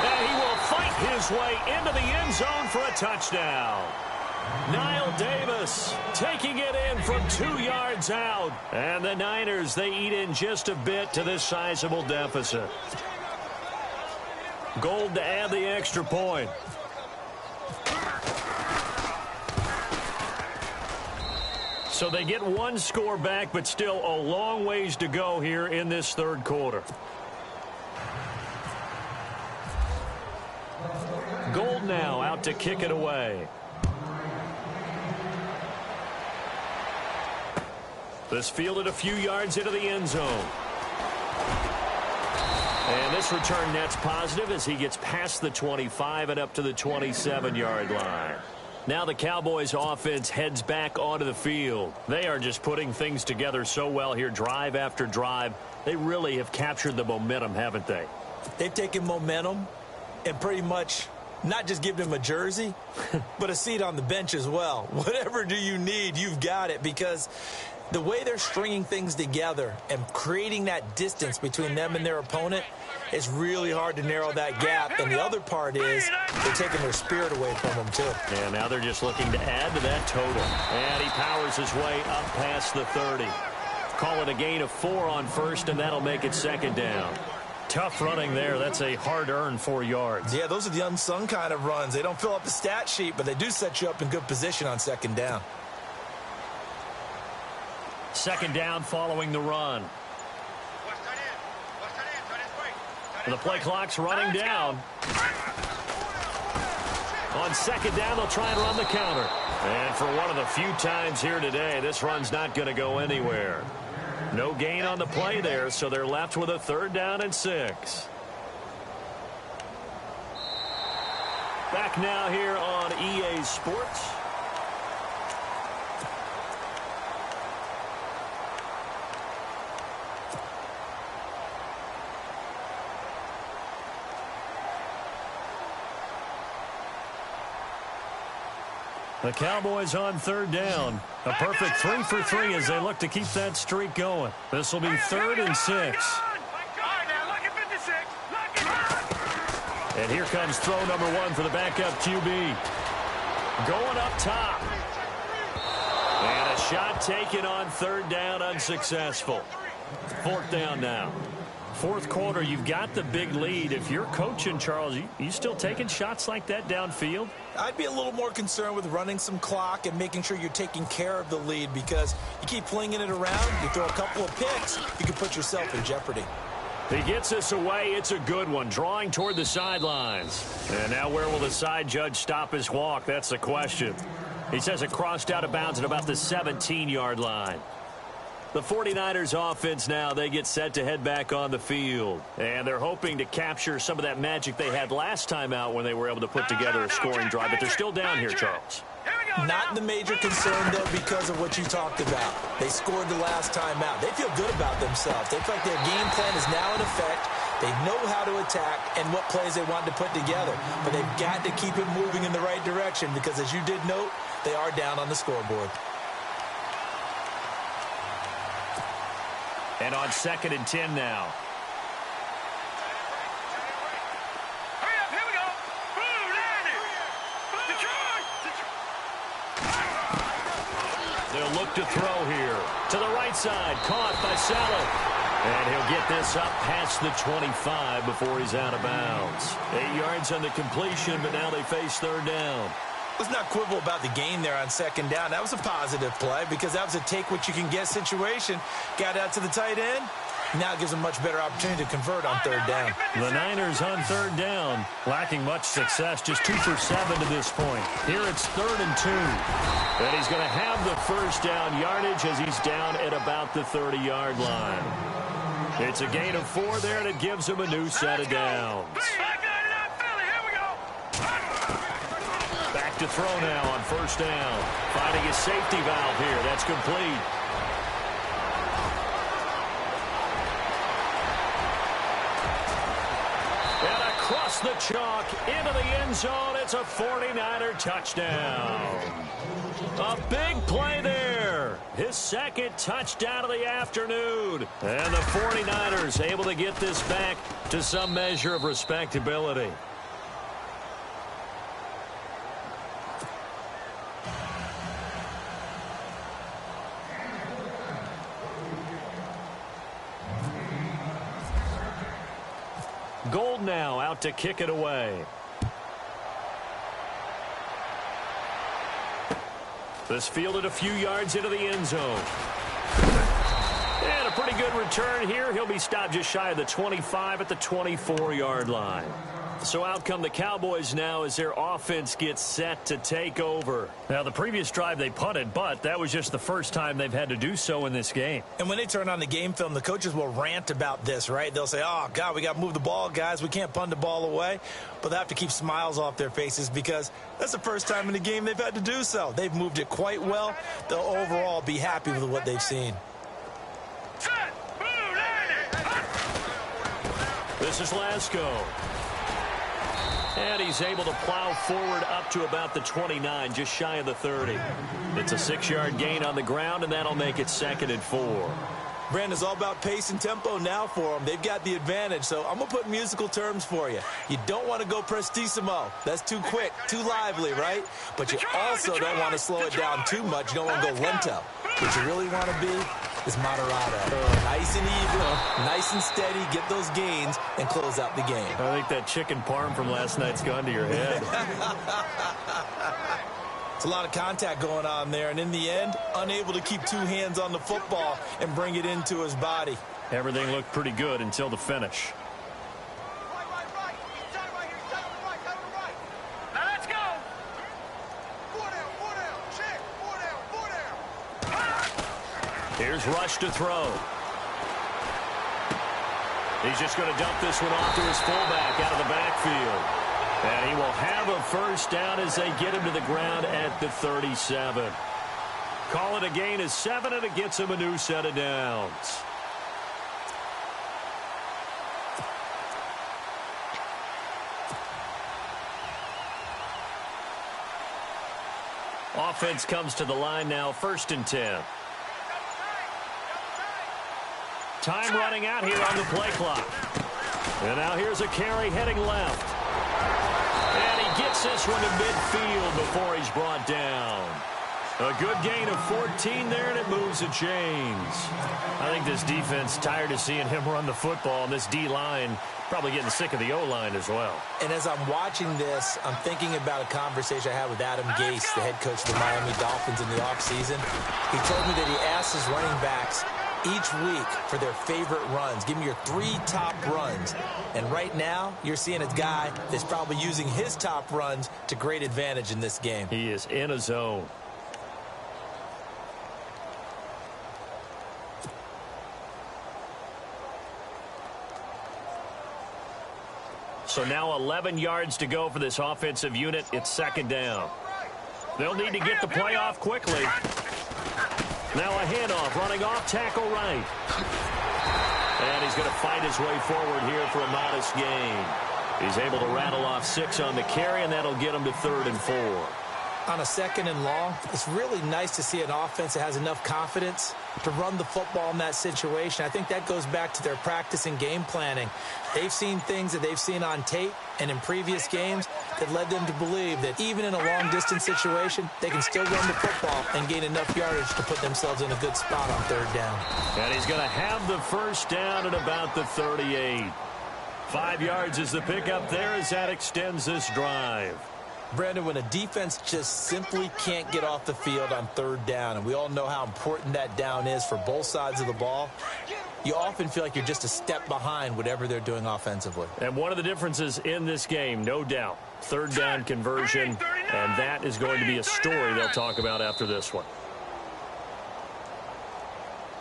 And he will fight his way into the end zone for a touchdown. Niall Davis taking it in from 2 yards out. And the Niners, they eat in just a bit to this sizable deficit. Gold to add the extra point. So they get 1 score back, but still a long ways to go here in this third quarter. Gold now out to kick it away. This fielded a few yards into the end zone. And this return net's positive as he gets past the 25 and up to the 27-yard line. Now the Cowboys offense heads back onto the field. They are just putting things together so well here, drive after drive. They really have captured the momentum, haven't they? They've taken momentum and pretty much not just given him a jersey, but a seat on the bench as well. Whatever do you need, you've got it, because the way they're stringing things together and creating that distance between them and their opponent, it's really hard to narrow that gap. And the other part is they're taking their spirit away from them, too. And now they're just looking to add to that total. And he powers his way up past the 30. Call it a gain of 4 on first, and that'll make it second down. Tough running there. That's a hard-earned 4 yards. Yeah, those are the unsung kind of runs. They don't fill up the stat sheet, but they do set you up in good position on second down. Second down following the run. The play clock's running down. On second down, they'll try and run the counter. And for one of the few times here today, this run's not going to go anywhere. No gain on the play there, so they're left with a 3rd down and 6. Back now here on EA Sports. The Cowboys on 3rd down. A perfect 3 for 3 as they look to keep that streak going. This will be 3rd and 6. And here comes throw number 1 for the backup QB. Going up top. And a shot taken on 3rd down, unsuccessful. 4th down now. 4th quarter, you've got the big lead. If you're coaching, Charles, you still taking shots like that downfield? I'd be a little more concerned with running some clock and making sure you're taking care of the lead, because you keep flinging it around, you throw a couple of picks, you can put yourself in jeopardy. He gets this away. It's a good one, drawing toward the sidelines. And now where will the side judge stop his walk? That's the question. He says it crossed out of bounds at about the 17-yard line. The 49ers offense now, they get set to head back on the field. And they're hoping to capture some of that magic they had last time out when they were able to put together a scoring drive. But they're still down here, Charles. Not the major concern, though, because of what you talked about. They scored the last time out. They feel good about themselves. They feel like their game plan is now in effect. They know how to attack and what plays they want to put together. But they've got to keep it moving in the right direction because, as you did note, they are down on the scoreboard. And on 2nd and 10 now. Hurry up, here we go. Boom, Randy. Detroit. They'll look to throw here. To the right side, caught by Saleh. And he'll get this up past the 25 before he's out of bounds. 8 yards on the completion, but now they face 3rd down. Let's not quibble about the gain there on 2nd down. That was a positive play because that was a take-what-you-can-get situation. Got out to the tight end, Now it gives them much better opportunity to convert on third down. The Niners on third down, lacking much success, just 2 for 7 to this point. Here it's 3rd and 2. And he's going to have the first down yardage as he's down at about the 30-yard line. It's a gain of 4 there, and it gives him a new set of downs. Back to throw now on first down. Finding his safety valve here. That's complete. And across the chalk into the end zone. It's a 49er touchdown. A big play there. His second touchdown of the afternoon. And the 49ers able to get this back to some measure of respectability. Gold now out to kick it away. This fielded a few yards into the end zone. And a pretty good return here. He'll be stopped just shy of the 25 at the 24-yard line. So out come the Cowboys now as their offense gets set to take over. Now, the previous drive they punted, but that was just the first time they've had to do so in this game. And when they turn on the game film, the coaches will rant about this, right? They'll say, oh, God, we got to move the ball, guys. We can't punt the ball away. But they have to keep smiles off their faces because that's the first time in the game they've had to do so. They've moved it quite well. They'll overall be happy with what they've seen. This is Lasco. And he's able to plow forward up to about the 29, just shy of the 30. It's a 6-yard gain on the ground, and that'll make it 2nd and 4. Brandon's all about pace and tempo now for them. They've got the advantage, so I'm going to put musical terms for you. You don't want to go prestissimo. That's too quick, too lively, right? But you also don't want to slow it down too much. You don't want to go lento. What you really want to be is moderato. Nice and even, nice and steady, get those gains, and close out the game. I think that chicken parm from last night's gone to your head. It's a lot of contact going on there, and in the end, unable to keep 2 hands on the football and bring it into his body. Everything looked pretty good until the finish. Now let's go. 4 down, 4 down. Check. 4 down, 4 down. Here's Rush to throw. He's just going to dump this one off to his fullback out of the backfield. And he will have a first down as they get him to the ground at the 37. Call it a gain of 7, and it gets him a new set of downs. Offense comes to the line now, 1st and 10. Time running out here on the play clock. And now here's a carry heading left. And he gets this one to midfield before he's brought down. A good gain of 14 there, and it moves the chains. I think this defense tired of seeing him run the football, and this D-line probably getting sick of the O-line as well. And as I'm watching this, I'm thinking about a conversation I had with Adam Gase, the head coach of the Miami Dolphins in the offseason. He told me that he asked his running backs each week for their favorite runs. Give me your 3 top runs. And right now, you're seeing a guy that's probably using his top runs to great advantage in this game. He is in a zone. So now 11 yards to go for this offensive unit. It's 2nd down. They'll need to get the play off quickly. Now a handoff, running off tackle right. And he's going to fight his way forward here for a modest gain. He's able to rattle off 6 on the carry, and that'll get him to 3rd and 4. On a 2nd and long, it's really nice to see an offense that has enough confidence to run the football in that situation. I think that goes back to their practice and game planning. They've seen things that they've seen on tape and in previous games that led them to believe that even in a long-distance situation, they can still run the football and gain enough yardage to put themselves in a good spot on 3rd down. And he's going to have the first down at about the 38. 5 yards is the pickup there as that extends this drive. Brandon, when a defense just simply can't get off the field on 3rd down, and we all know how important that down is for both sides of the ball, you often feel like you're just a step behind whatever they're doing offensively. And one of the differences in this game, no doubt, third down conversion, and that is going to be a story they'll talk about after this one.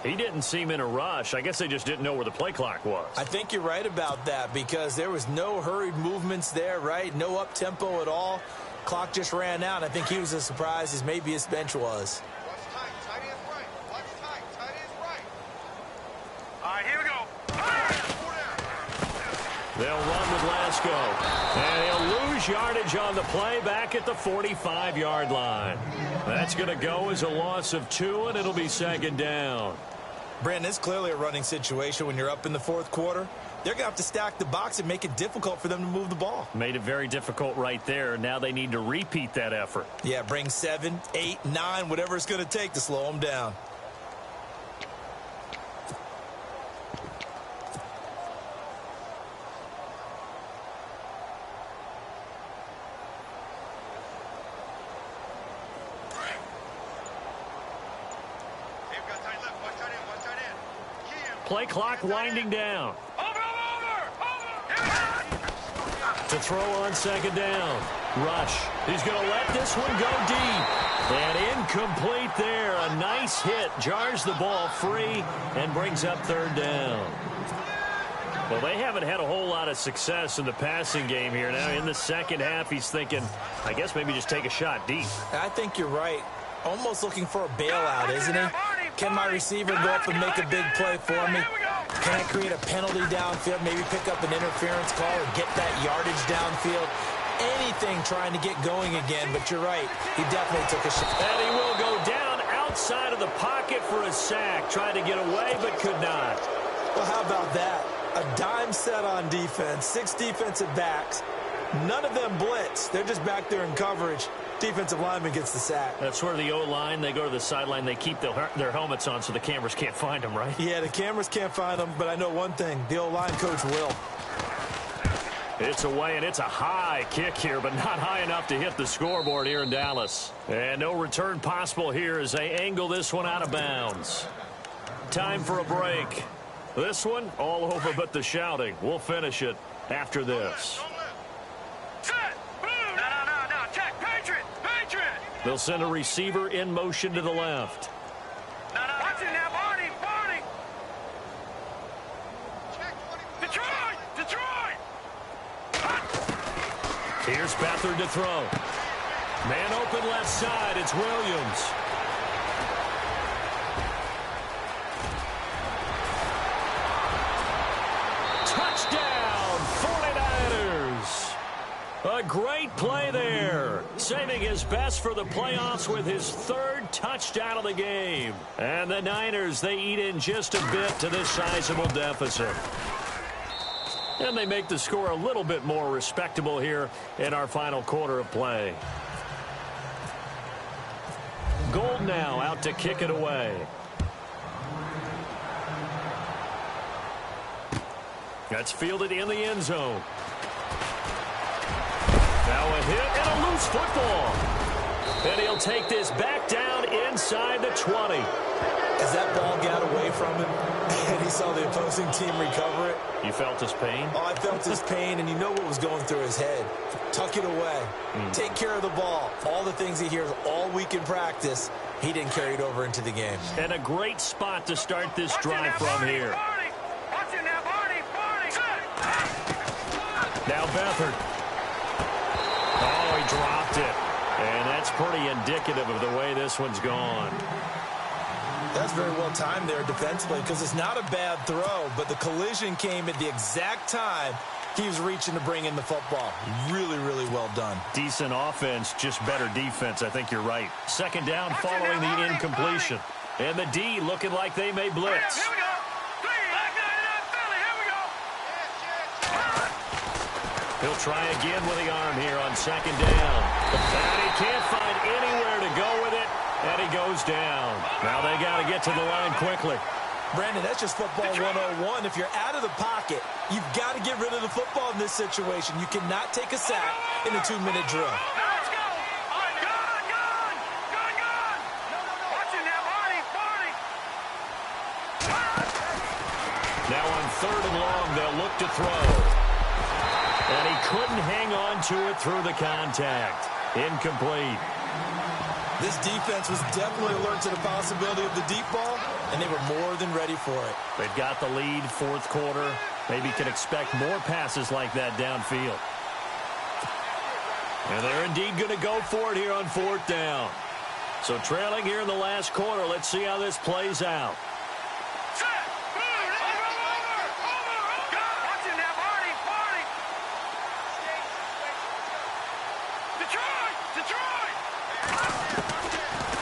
He didn't seem in a rush. I guess they just didn't know where the play clock was. I think you're right about that because there was no hurried movements there, right? No up-tempo at all. Clock just ran out. I think he was as surprised as maybe his bench was. Watch tight. Tight ends right. Watch tight. Tight ends right. All right, here we go. They'll run with Lasco. And he'll lose yardage on the play back at the 45-yard line. That's going to go as a loss of 2, and it'll be second down. Brandon, it's clearly a running situation when you're up in the fourth quarter. They're going to have to stack the box and make it difficult for them to move the ball. Made it very difficult right there. Now they need to repeat that effort. Yeah, bring 7, 8, 9, whatever it's going to take to slow them down. Play clock winding down. To throw on second down. Rush. He's going to let this one go deep. And incomplete there. A nice hit. Jars the ball free and brings up third down. Well, they haven't had a whole lot of success in the passing game here. Now in the second half, he's thinking, I guess maybe just take a shot deep. I think you're right. Almost looking for a bailout, isn't he? Can my receiver go up and make a big play for me? Can I create a penalty downfield, maybe pick up an interference call or get that yardage downfield? Anything trying to get going again, but you're right. He definitely took a shot. And he will go down outside of the pocket for a sack. Tried to get away, but could not. Well, how about that? A dime set on defense, 6 defensive backs. None of them blitz. They're just back there in coverage. Defensive lineman gets the sack. That's where the O-line, they go to the sideline, they keep their helmets on so the cameras can't find them, right? Yeah, the cameras can't find them, but I know one thing. The O-line coach will. It's away, and it's a high kick here, but not high enough to hit the scoreboard here in Dallas. And no return possible here as they angle this one out of bounds. Time for a break. This one, all over but the shouting. We'll finish it after this. They'll send a receiver in motion to the left. Watch it now, Barney, Barney. Detroit, Detroit. Here's Beathard to throw. Man open left side, it's Williams. Touchdown, 49ers. A great play there, saving his best for the playoffs with his 3rd touchdown of the game. And the Niners, they eat in just a bit to this sizable deficit. And they make the score a little bit more respectable here in our final quarter of play. Gold now out to kick it away. That's fielded in the end zone. Now a hit and a loose football. And he'll take this back down inside the 20. As that ball got away from him and he saw the opposing team recover it. You felt his pain? Oh, I felt his pain, and you know what was going through his head. Tuck it away. Take care of the ball. All the things he hears all week in practice, he didn't carry it over into the game. And a great spot to start this drive from here. Now Beathard. Oh, he dropped it. And that's pretty indicative of the way this one's gone. That's very well timed there defensively because it's not a bad throw, but the collision came at the exact time he was reaching to bring in the football. Really, really well done. Decent offense, just better defense. I think you're right. Second down following the incompletion. And the D looking like they may blitz. Here we go. Here we go. He'll try again with the arm here on second down. And he can't find anywhere to go with it. And he goes down. Now they got to get to the line quickly. Brandon, that's just football 101. If you're out of the pocket, you've got to get rid of the football in this situation. You cannot take a sack in a 2-minute drill. Let's go. Gun. Watch it now, Barney. 3rd and long. They'll look to throw. And he couldn't hang on to it through the contact. Incomplete. This defense was definitely alert to the possibility of the deep ball, and they were more than ready for it. They've got the lead, 4th quarter. Maybe can expect more passes like that downfield. And they're indeed going to go for it here on 4th down. So trailing here in the last quarter. Let's see how this plays out.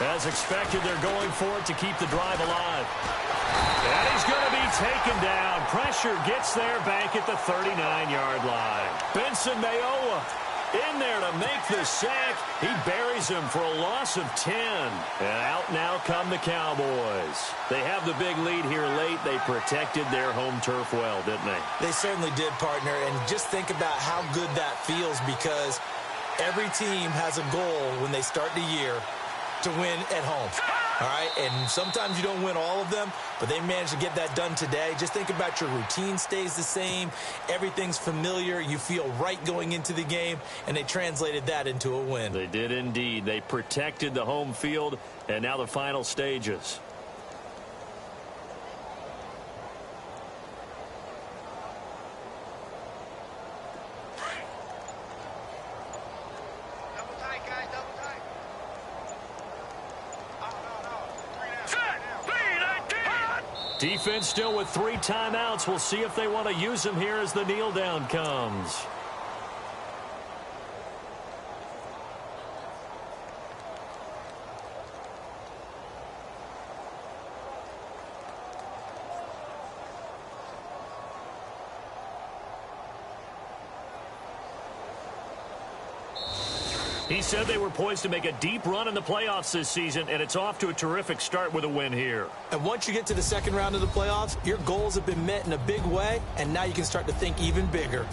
As expected, they're going for it to keep the drive alive. And he's going to be taken down. Pressure gets there back at the 39-yard line. Benson Mayowa in there to make the sack. He buries him for a loss of 10. And out now come the Cowboys. They have the big lead here late. They protected their home turf well, didn't they? They certainly did, partner. And just think about how good that feels, because every team has a goal when they start the year to win at home. All right, and sometimes you don't win all of them, but they managed to get that done today. Just think about your routine stays the same. Everything's familiar. You feel right going into the game, and they translated that into a win. They did indeed. They protected the home field, and now the final stages. Defense still with 3 timeouts. We'll see if they want to use them here as the kneel down comes. He said they were poised to make a deep run in the playoffs this season, and it's off to a terrific start with a win here. And once you get to the second round of the playoffs, your goals have been met in a big way, and now you can start to think even bigger.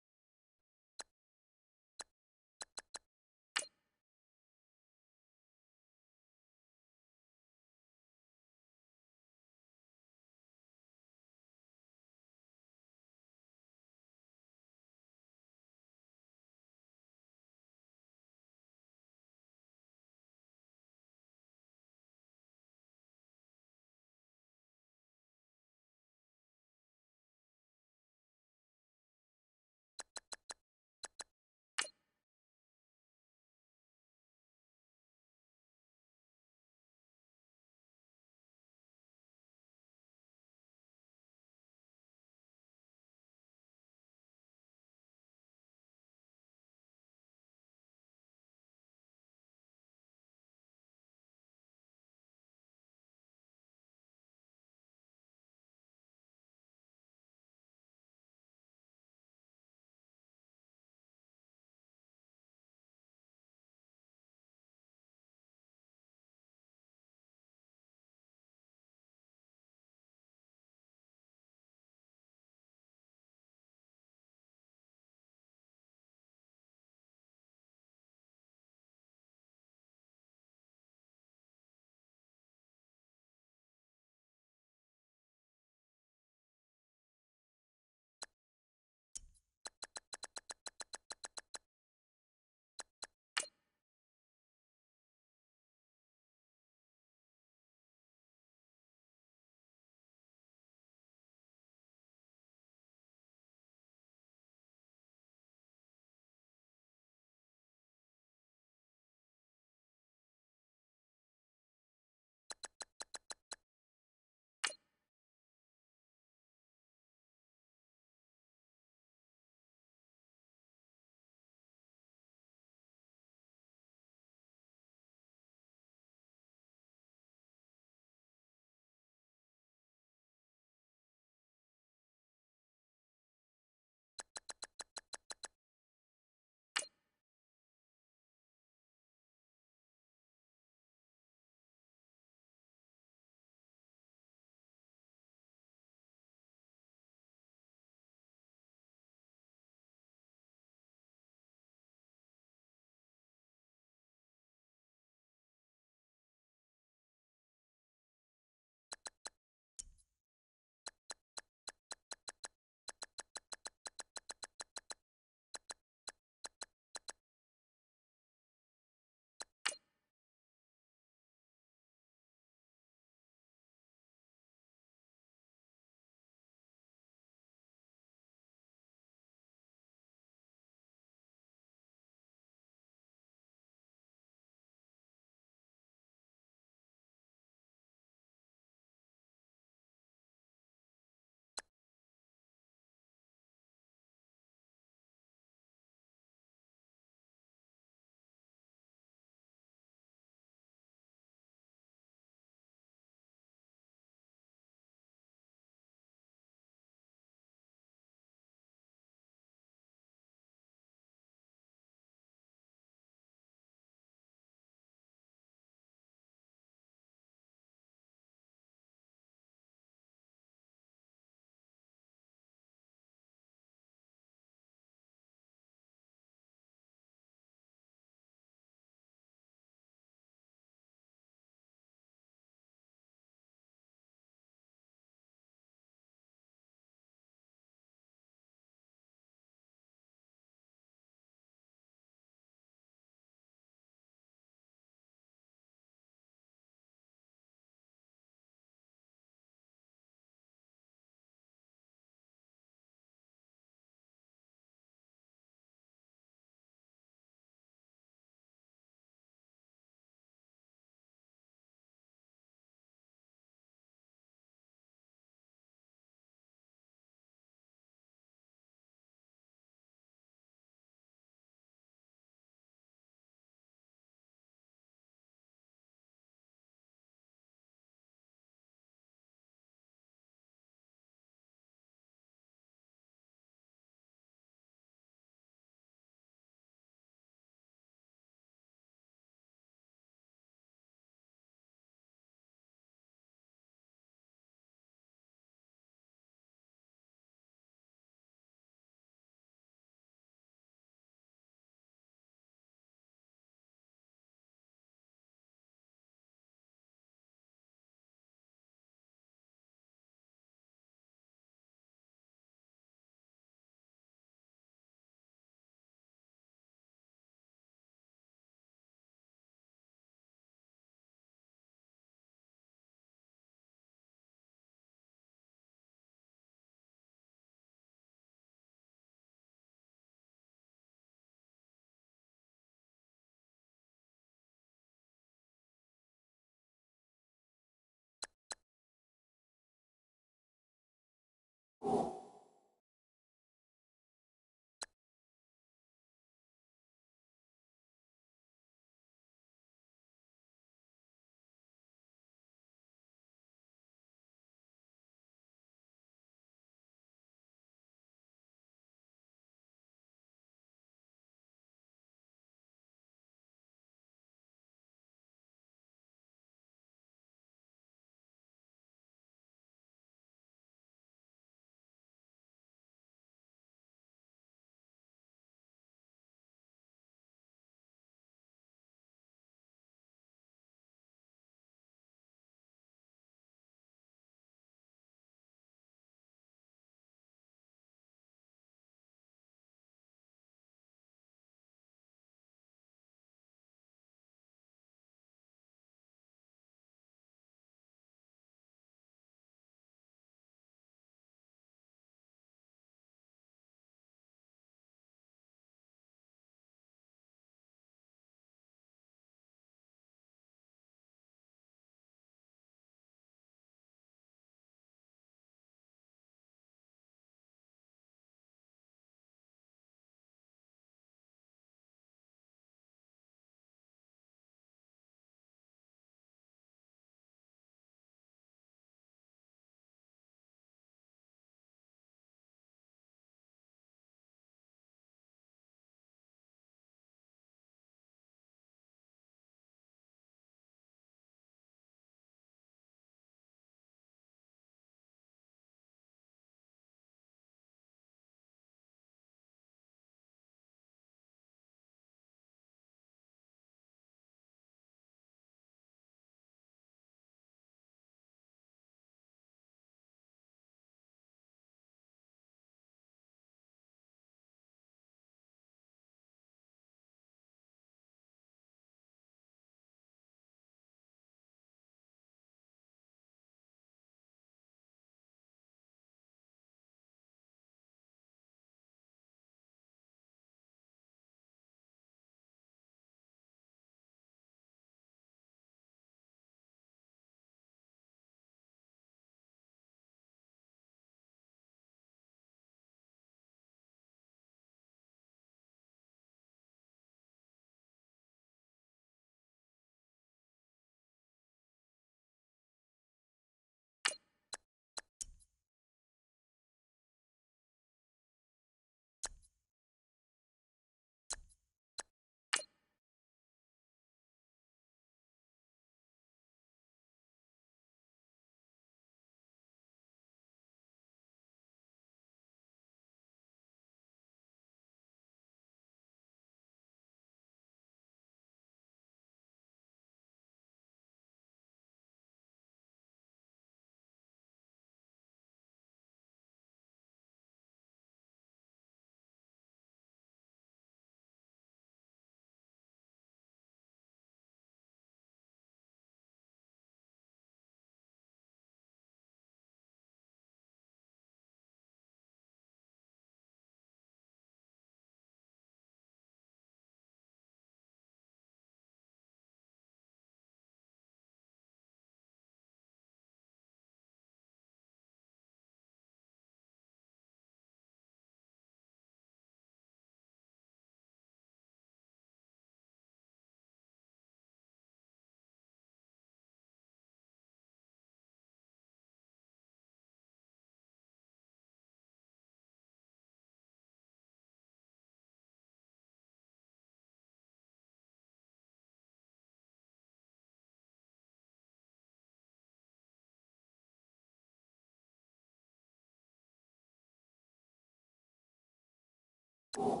You